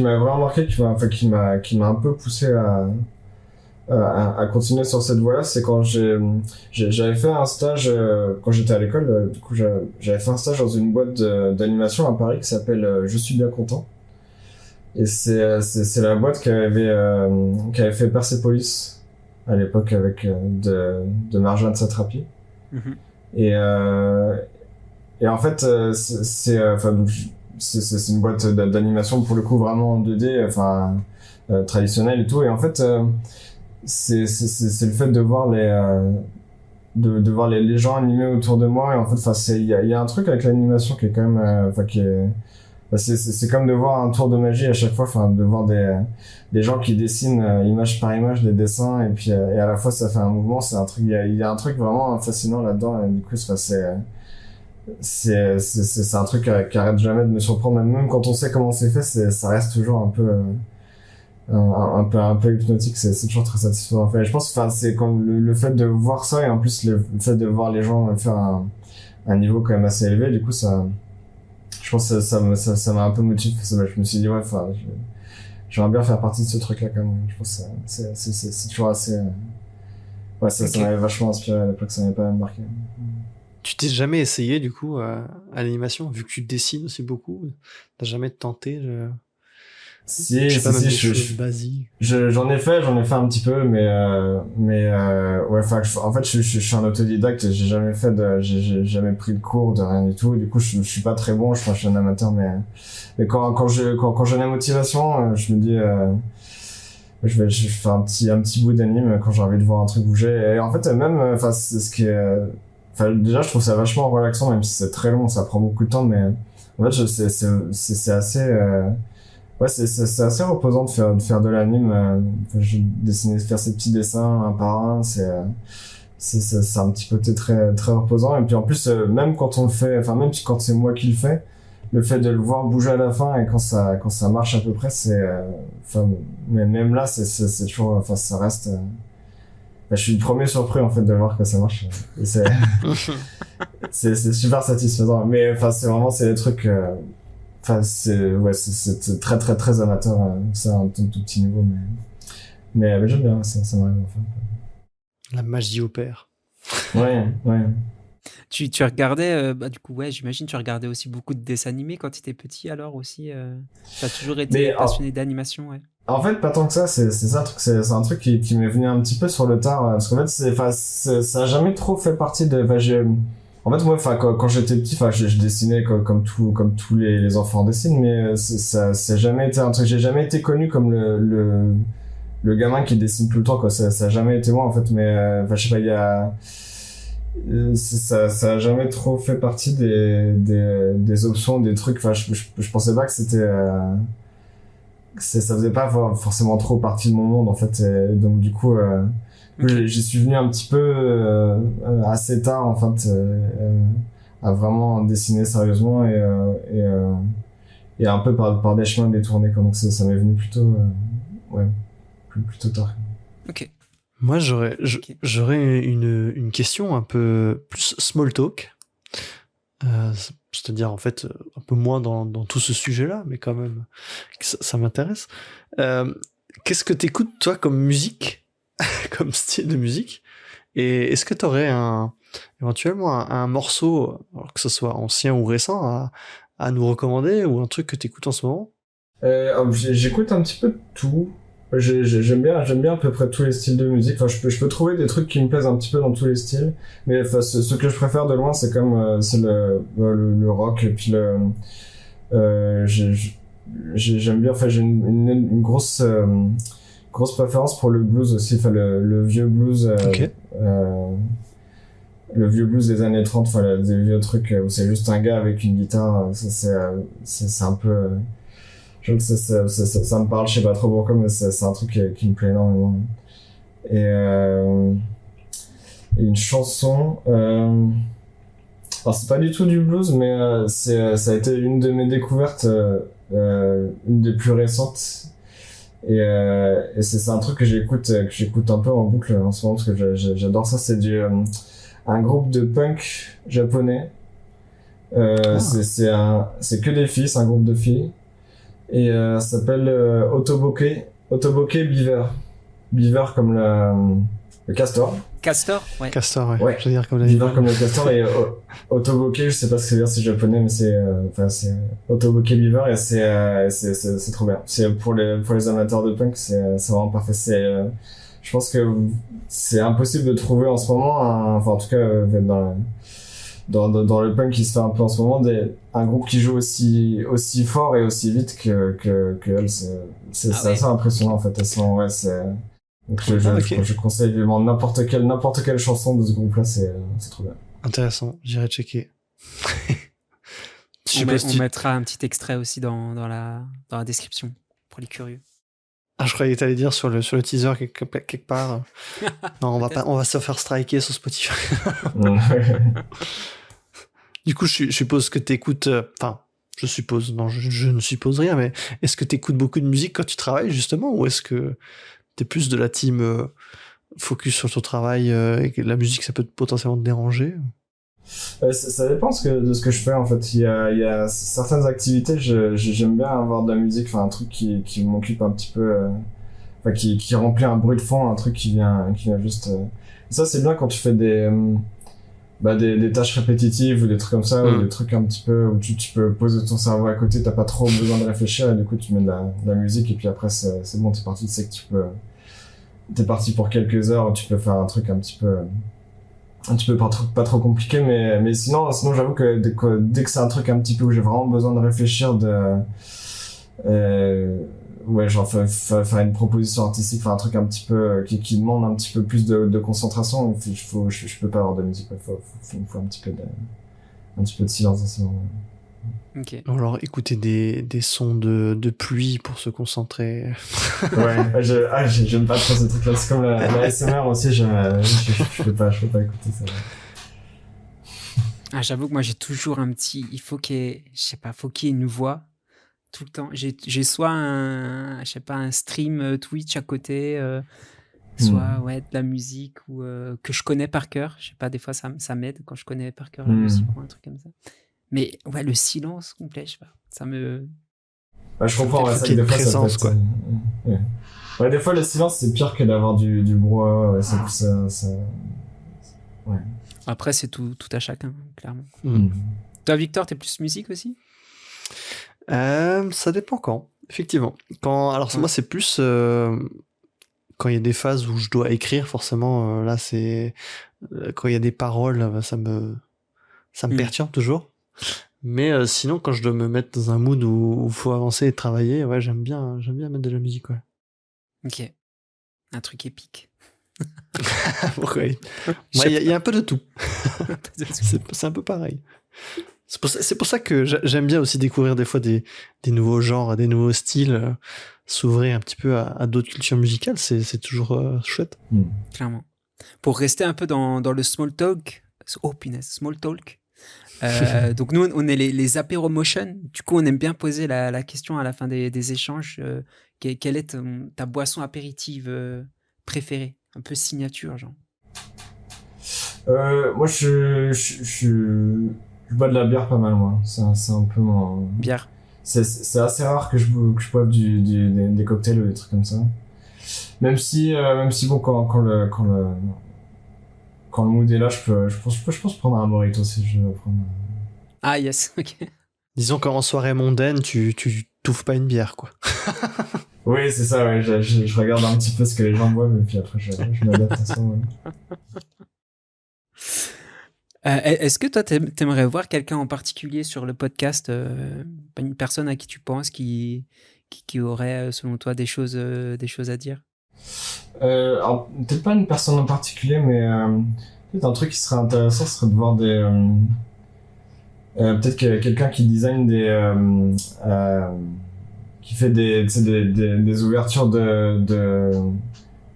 m'a vraiment marqué, qui m'a un peu poussé à continuer sur cette voie-là, c'est quand j'avais fait un stage quand j'étais à l'école. Du coup, j'avais fait un stage dans une boîte d'animation à Paris qui s'appelle Je suis bien content. Et c'est la boîte qui avait fait Persepolis à l'époque avec de Marjane Satrapi. Mm-hmm. Et en fait, c'est une boîte d'animation pour le coup vraiment en 2D, traditionnelle et tout. Et en fait, c'est le fait de voir de voir les gens animés autour de moi. Et en fait, il y a un truc avec l'animation qui est quand même, c'est comme de voir un tour de magie à chaque fois, de voir des gens qui dessinent image par image des dessins, et puis et à la fois ça fait un mouvement. C'est un truc, il y a un truc vraiment fascinant là-dedans, et du coup c'est un truc qui arrête jamais de me surprendre, même quand on sait comment c'est fait, ça reste toujours un peu un peu hypnotique. C'est toujours très satisfaisant. Enfin, je pense, c'est comme le fait de voir ça, et en plus le fait de voir les gens faire un niveau quand même assez élevé, du coup je pense que ça m'a un peu motivé. Je me suis dit, ouais, j'aimerais bien faire partie de ce truc là quand même. Je pense que c'est toujours assez ouais, ça m'avait vachement inspiré à l'époque, ça m'avait pas même marqué. Tu t'es jamais essayé du coup à l'animation, vu que tu dessines aussi beaucoup? T'as jamais tenté Si, basiques. J'en ai fait un petit peu, mais ouais, en fait, je suis un autodidacte, j'ai jamais pris de cours de rien du tout. Du coup, je suis pas très bon, je suis un amateur, mais quand j'ai la motivation, je me dis, je fais un petit bout d'anime quand j'ai envie de voir un truc bouger. Et en fait, même, c'est ce qui est, déjà, je trouve ça vachement relaxant, même si c'est très long, ça prend beaucoup de temps, mais en fait, c'est assez, ouais, c'est assez reposant de faire de l'anime, faire ces petits dessins un par un, c'est un petit côté très, très reposant. Et puis en plus, même quand on le fait, même quand c'est moi qui le fais, le fait de le voir bouger à la fin, et quand ça marche à peu près, mais même là, c'est toujours, ça reste, je suis le premier surpris en fait de voir que ça marche. Et c'est super satisfaisant. Mais c'est vraiment, c'est des trucs, c'est très très très amateur, c'est un tout petit niveau, mais j'aime bien, ça m'arrive enfin. La magie opère. Ouais. Tu regardais, du coup, ouais, j'imagine tu regardais aussi beaucoup de dessins animés quand tu étais petit, alors aussi. T'as toujours été passionné d'animation, ouais. En fait, pas tant que ça, c'est ça, c'est un truc qui m'est venu un petit peu sur le tard, parce qu'en fait, ça a jamais trop fait partie de, en fait, moi, quand j'étais petit, je dessinais comme tous les enfants dessinent, mais ça jamais été un truc, j'ai jamais été connu comme le gamin qui dessine tout le temps, quoi. Ça a jamais été moi, en fait, mais, enfin, je sais pas, il y a, ça a jamais trop fait partie des options, des trucs, enfin, je pensais pas que c'était, ça faisait pas forcément trop partie de mon monde, en fait, et donc, du coup, j'y suis venu un petit peu, assez tard, en fait, à vraiment dessiner sérieusement et un peu par des chemins détournés, quoi. Donc ça m'est venu plutôt, ouais, plutôt tard. Ok. Moi, j'aurais une question un peu plus small talk. C'est-à-dire, en fait, un peu moins dans tout ce sujet-là, mais quand même, ça m'intéresse. Qu'est-ce que t'écoutes, toi, comme musique, comme style de musique? Et est-ce que t'aurais éventuellement un morceau, alors que ce soit ancien ou récent, à nous recommander, ou un truc que t'écoutes en ce moment? J'écoute un petit peu de tout. J'aime bien à peu près tous les styles de musique. Enfin, je peux trouver des trucs qui me plaisent un petit peu dans tous les styles. Mais enfin, ce que je préfère de loin, c'est comme, c'est le rock. Et puis j'aime bien, enfin, j'ai une grosse, grosse préférence pour le blues aussi. Enfin, le vieux blues, Ok. le vieux blues des années 30, enfin, des vieux trucs où c'est juste un gars avec une guitare. Ça, c'est un peu, je trouve que ça me parle, je sais pas trop pourquoi, mais c'est un truc qui me plaît énormément. Et, et une chanson, alors c'est pas du tout du blues, mais ça a été une de mes découvertes, une des plus récentes. Et c'est un truc que j'écoute un peu en boucle en ce moment, parce que j'adore ça. C'est un groupe de punk japonais. C'est que des filles, c'est un groupe de filles. Et ça s'appelle Otoboke Beaver. Beaver comme le castor. Castor, ouais. Castor, ouais. Ouais. Je veux dire, comme Beaver comme le castor. Et Otoboke, je sais pas ce que ça veut dire, c'est japonais, mais c'est Otoboke Beaver, et c'est trop bien. C'est pour les amateurs de punk, c'est vraiment parfait. Je pense que c'est impossible de trouver en ce moment, enfin en tout cas dans le punk qui se fait un peu en ce moment, un groupe qui joue aussi fort et aussi vite que elle. C'est ouais. assez impressionnant, en fait. Ouais, donc je conseille vivement n'importe quelle chanson de ce groupe-là, c'est trop bien. Intéressant, j'irai checker. On mettra un petit extrait aussi dans la description pour les curieux. Ah, je croyais que t'allais dire sur le teaser quelque part. Non, on va se faire striker sur Spotify. Du coup, je suppose que t'écoutes, enfin, je suppose, non, je ne suppose rien, mais est-ce que t'écoutes beaucoup de musique quand tu travailles, justement, ou est-ce que t'es plus de la team focus sur ton travail et que la musique, ça peut potentiellement te déranger? Ça dépend de ce que je fais, en fait. Il y a certaines activités, j'aime bien avoir de la musique, enfin un truc qui m'occupe un petit peu, enfin qui remplit un bruit de fond, un truc qui vient juste. Ça, c'est bien quand tu fais des tâches répétitives ou des trucs comme ça, ou des trucs un petit peu où tu peux poser ton cerveau à côté, t'as pas trop besoin de réfléchir, et du coup tu mets de la musique, et puis après c'est bon, t'es parti, tu sais que t'es parti pour quelques heures où tu peux faire un truc un petit peu pas trop compliqué, mais sinon j'avoue que dès que c'est un truc un petit peu où j'ai vraiment besoin de réfléchir, ouais, genre faire une proposition artistique, faire un truc un petit peu qui demande un petit peu plus de concentration, je peux pas avoir de musique, il faut un petit peu de silence dans ce moment. Ok. Alors, écouter des sons de pluie pour se concentrer. Ouais, j'aime pas trop ces trucs-là. C'est comme la ASMR aussi, je peux pas écouter ça. Ah, j'avoue que moi j'ai toujours un petit, faut qu'il y ait une voix tout le temps. J'ai soit un stream Twitch à côté, soit ouais de la musique ou que je connais par cœur. Je sais pas, des fois ça m'aide quand je connais par cœur la musique ou un truc comme ça. Mais ouais, le silence complet, je sais pas, ça me. Ouais, je comprends, ouais, ça que des fois ça peut être, quoi. Ouais, des fois le silence c'est pire que d'avoir du brouhaha, ouais, ça. Ouais. Après, c'est tout à chacun, clairement. Mm. Toi, Victor, t'es plus musique aussi? Ça dépend quand, effectivement. Alors moi, c'est plus quand il y a des phases où je dois écrire, forcément, là, c'est quand il y a des paroles, ça me perturbe toujours. Mais sinon, quand je dois me mettre dans un mood où il faut avancer et travailler, ouais, j'aime bien mettre de la musique, ouais. Ok. Un truc épique. Ouais. Il y a un peu de tout. C'est un peu pareil. C'est pour ça que j'aime bien aussi découvrir des fois des nouveaux genres, des nouveaux styles, s'ouvrir un petit peu à d'autres cultures musicales, c'est toujours chouette. Clairement. Pour rester un peu dans le small talk, small talk. Donc nous, on est les apéromotion. Du coup, on aime bien poser la question à la fin des échanges. Quelle est ta boisson apéritive préférée? Un peu signature, genre. Moi, je bois de la bière pas mal, moi. C'est un peu mon... Bière. C'est assez rare que je boive des cocktails ou des trucs comme ça. Même si bon, quand le mood est là, je pense prendre un mojito si je veux prendre. Ah, yes, ok. Disons qu'en soirée mondaine, tu t'ouvres pas une bière, quoi. Oui, c'est ça, ouais. Je regarde un petit peu ce que les gens boivent et puis après, je m'adapte à ça, ouais. Est-ce que toi, t'aimerais voir quelqu'un en particulier sur le podcast, une personne à qui tu penses qui aurait, selon toi, des choses à dire? Alors, peut-être pas une personne en particulier, mais peut-être un truc qui serait intéressant, ce serait de voir peut-être quelqu'un qui design qui fait des ouvertures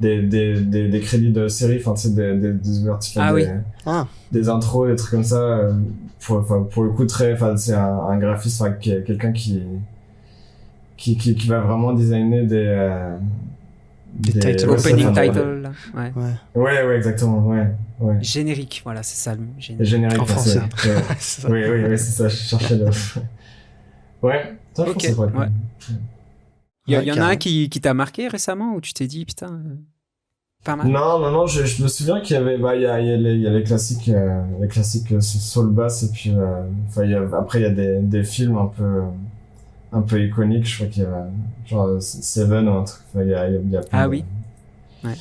des crédits de séries, enfin, tu sais, des ouvertures, des intros, des trucs comme ça, pour le coup, c'est un graphiste, enfin, quelqu'un qui va vraiment designer des titles. Opening title, là. Ouais, exactement, ouais. Générique, voilà, c'est ça le mot. Générique en français. Oui, c'est ça, je cherchais le... Ouais, ça, je pense que c'est vrai. Ouais. Il y en a un qui t'a marqué récemment, où tu t'es dit, putain, pas mal? Non, je me souviens qu'il y avait, il y a les classiques Soul Bass, et puis, après, il y a des films un peu iconiques, je crois qu'il y a, genre, Seven ou un truc, il y a plein oui. Ouais.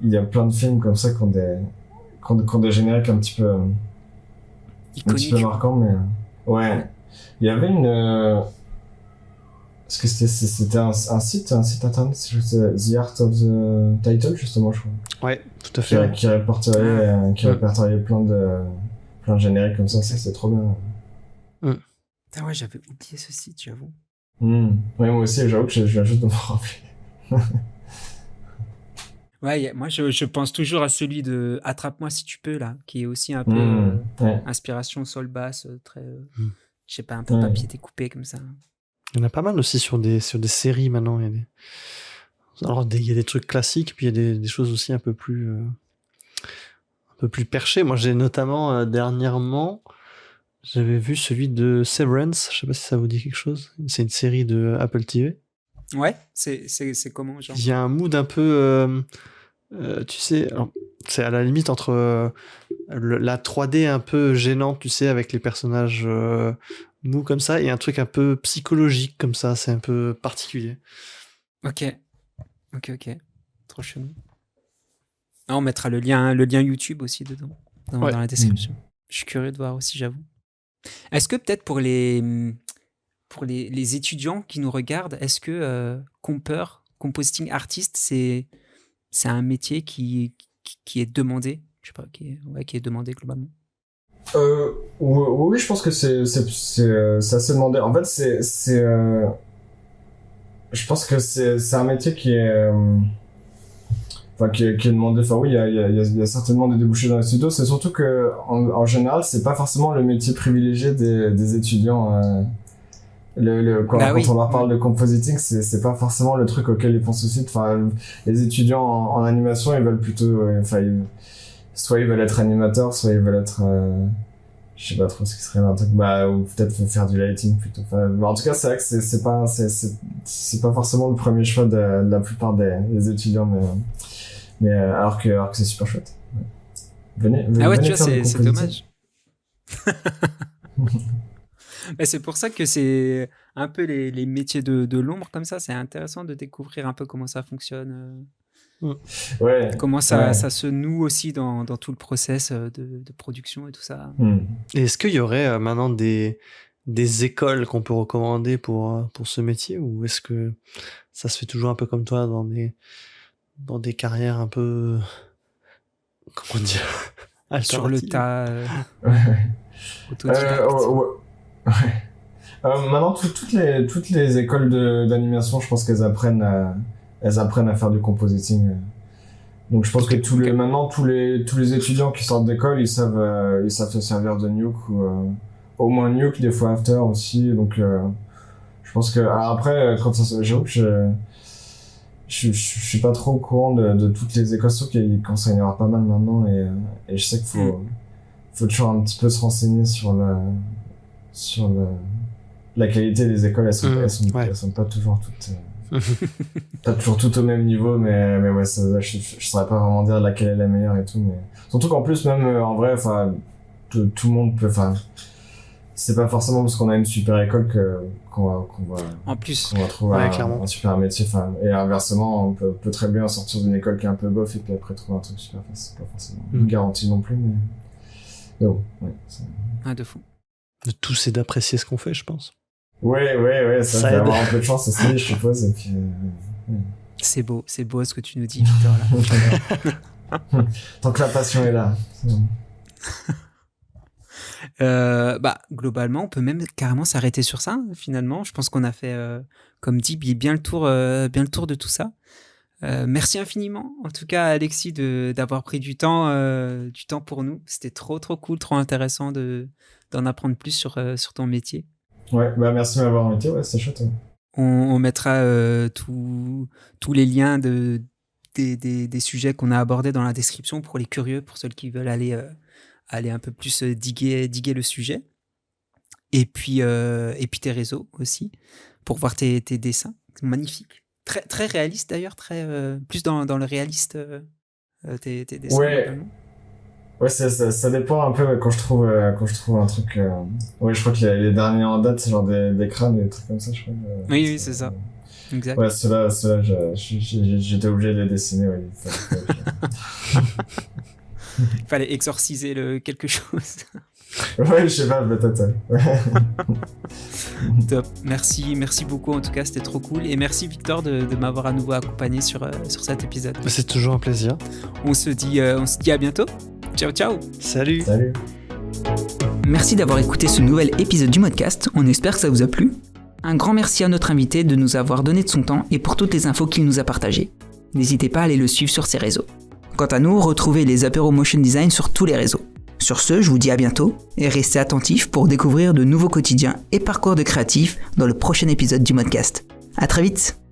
Il y a plein de films comme ça qui ont des génériques un petit peu marquants, mais, ouais. Il y avait est-ce que c'était un site internet, The Art of the Title, justement, je crois. Ouais, tout à fait. Qui répertoriait plein de génériques comme ça, c'est trop bien. Ah ouais, j'avais oublié ce site, j'avoue. Ouais, moi aussi, j'avoue que je viens juste de me rappeler. Ouais, moi je pense toujours à celui de Attrape-moi si tu peux, là, qui est aussi un peu inspiration soul bass, très, je sais pas, un peu papier découpé comme ça. Il y en a pas mal aussi sur des séries maintenant. Il y a des trucs classiques, puis il y a des choses aussi un peu plus perchées. Moi, j'ai notamment dernièrement, j'avais vu celui de Severance. Je sais pas si ça vous dit quelque chose. C'est une série de Apple TV. Ouais, c'est comment, genre? Il y a un mood un peu, tu sais, alors, c'est à la limite entre la 3D un peu gênante, tu sais, avec les personnages mous comme ça, et un truc un peu psychologique comme ça, c'est un peu particulier. Ok. Trop chelou. Ah, on mettra le lien YouTube aussi dedans, dans la description. Je suis curieux de voir aussi, j'avoue. Est-ce que peut-être pour les étudiants qui nous regardent, est-ce que compositing artist, c'est un métier qui est demandé? Je sais pas, qui est demandé globalement. Oui, je pense que c'est assez demandé. En fait, je pense que c'est un métier qui est qui est demandé. Enfin, oui, il y a certainement des débouchés dans les studios. C'est surtout que en général, c'est pas forcément le métier privilégié des étudiants. Quand on leur parle de compositing, c'est pas forcément le truc auquel ils pensent tout de suite. Enfin, les étudiants en animation, ils veulent plutôt, soit ils veulent être animateurs, soit ils veulent être, je sais pas trop ce qui serait un truc, ou peut-être faire du lighting plutôt. En tout cas, c'est vrai que c'est pas forcément le premier choix de la plupart des étudiants, mais alors que c'est super chouette. Ouais. Venez tu vois, faire c'est dommage. Mais c'est pour ça que c'est un peu les métiers de l'ombre comme ça. C'est intéressant de découvrir un peu comment ça fonctionne. Comment ça se noue aussi dans tout le process de production et tout ça. Et est-ce qu'il y aurait maintenant des écoles qu'on peut recommander pour ce métier, ou est-ce que ça se fait toujours un peu comme toi dans des carrières un peu, comment dire, Sur le alternatives. tas, Ouais. autodidacte. Ouais. Maintenant, toutes les écoles d'animation, je pense qu'elles apprennent à faire du compositing. Donc je pense que maintenant tous les étudiants qui sortent d'école, ils savent se servir de Nuke ou au moins Nuke, des fois After aussi. Donc je pense que alors après quand j'avoue que je suis pas trop au courant de toutes les écoles, sauf qu'il commence à y en avoir pas mal maintenant et je sais qu'il faut toujours un petit peu se renseigner sur la qualité des écoles. Elles sont pas toujours toutes au même niveau, mais ouais, je saurais pas vraiment dire laquelle est la meilleure et tout, mais surtout qu'en plus, même en vrai, enfin, tout le monde peut, enfin, c'est pas forcément parce qu'on a une super école qu'on En plus, va trouver clairement. un super métier, enfin, et inversement, on peut très bien sortir d'une école qui est un peu bof et puis après trouver un truc super facile. C'est pas forcément une garantie non plus, mais bon, ouais. De fou. Le tout, c'est d'apprécier ce qu'on fait, je pense. Ouais, Ça ça fait aide. avoir un peu de chance aussi, je suppose, et puis, C'est beau ce que tu nous dis, Victor. Là. tant que la passion est là. C'est bon. Globalement, on peut même carrément s'arrêter sur ça, finalement. Je pense qu'on a fait, comme dit, bien le tour de tout ça. Merci infiniment, en tout cas, Alexis, d'avoir pris du temps pour nous. C'était trop cool, trop intéressant d'en apprendre plus sur ton métier. Ouais, merci de m'avoir invité, ouais, c'est chouette. Ouais. On mettra tous les liens des sujets qu'on a abordés dans la description pour les curieux, pour ceux qui veulent aller un peu plus diguer le sujet. Et puis tes réseaux aussi, pour voir tes dessins. C'est magnifique. Très, très réaliste d'ailleurs, plus dans le réaliste tes dessins. Ouais, ça dépend un peu quand je trouve un truc. Ouais, je crois que les derniers en date, c'est genre des crânes et des trucs comme ça, je crois. Oui, c'est ça. Exact. Ouais, ceux-là, j'étais obligé de les dessiner. Ouais, Il fallait exorciser quelque chose. Ouais, je sais pas, peut-être. Top. Merci beaucoup. En tout cas, c'était trop cool. Et merci, Victor, de m'avoir à nouveau accompagné sur cet épisode. C'est toujours un plaisir. On se dit à bientôt. Ciao. Salut. Merci d'avoir écouté ce nouvel épisode du Modcast. On espère que ça vous a plu. Un grand merci à notre invité de nous avoir donné de son temps et pour toutes les infos qu'il nous a partagées. N'hésitez pas à aller le suivre sur ses réseaux. Quant à nous, retrouvez les apéros Motion Design sur tous les réseaux. Sur ce, je vous dis à bientôt et restez attentifs pour découvrir de nouveaux quotidiens et parcours de créatifs dans le prochain épisode du Modcast. À très vite.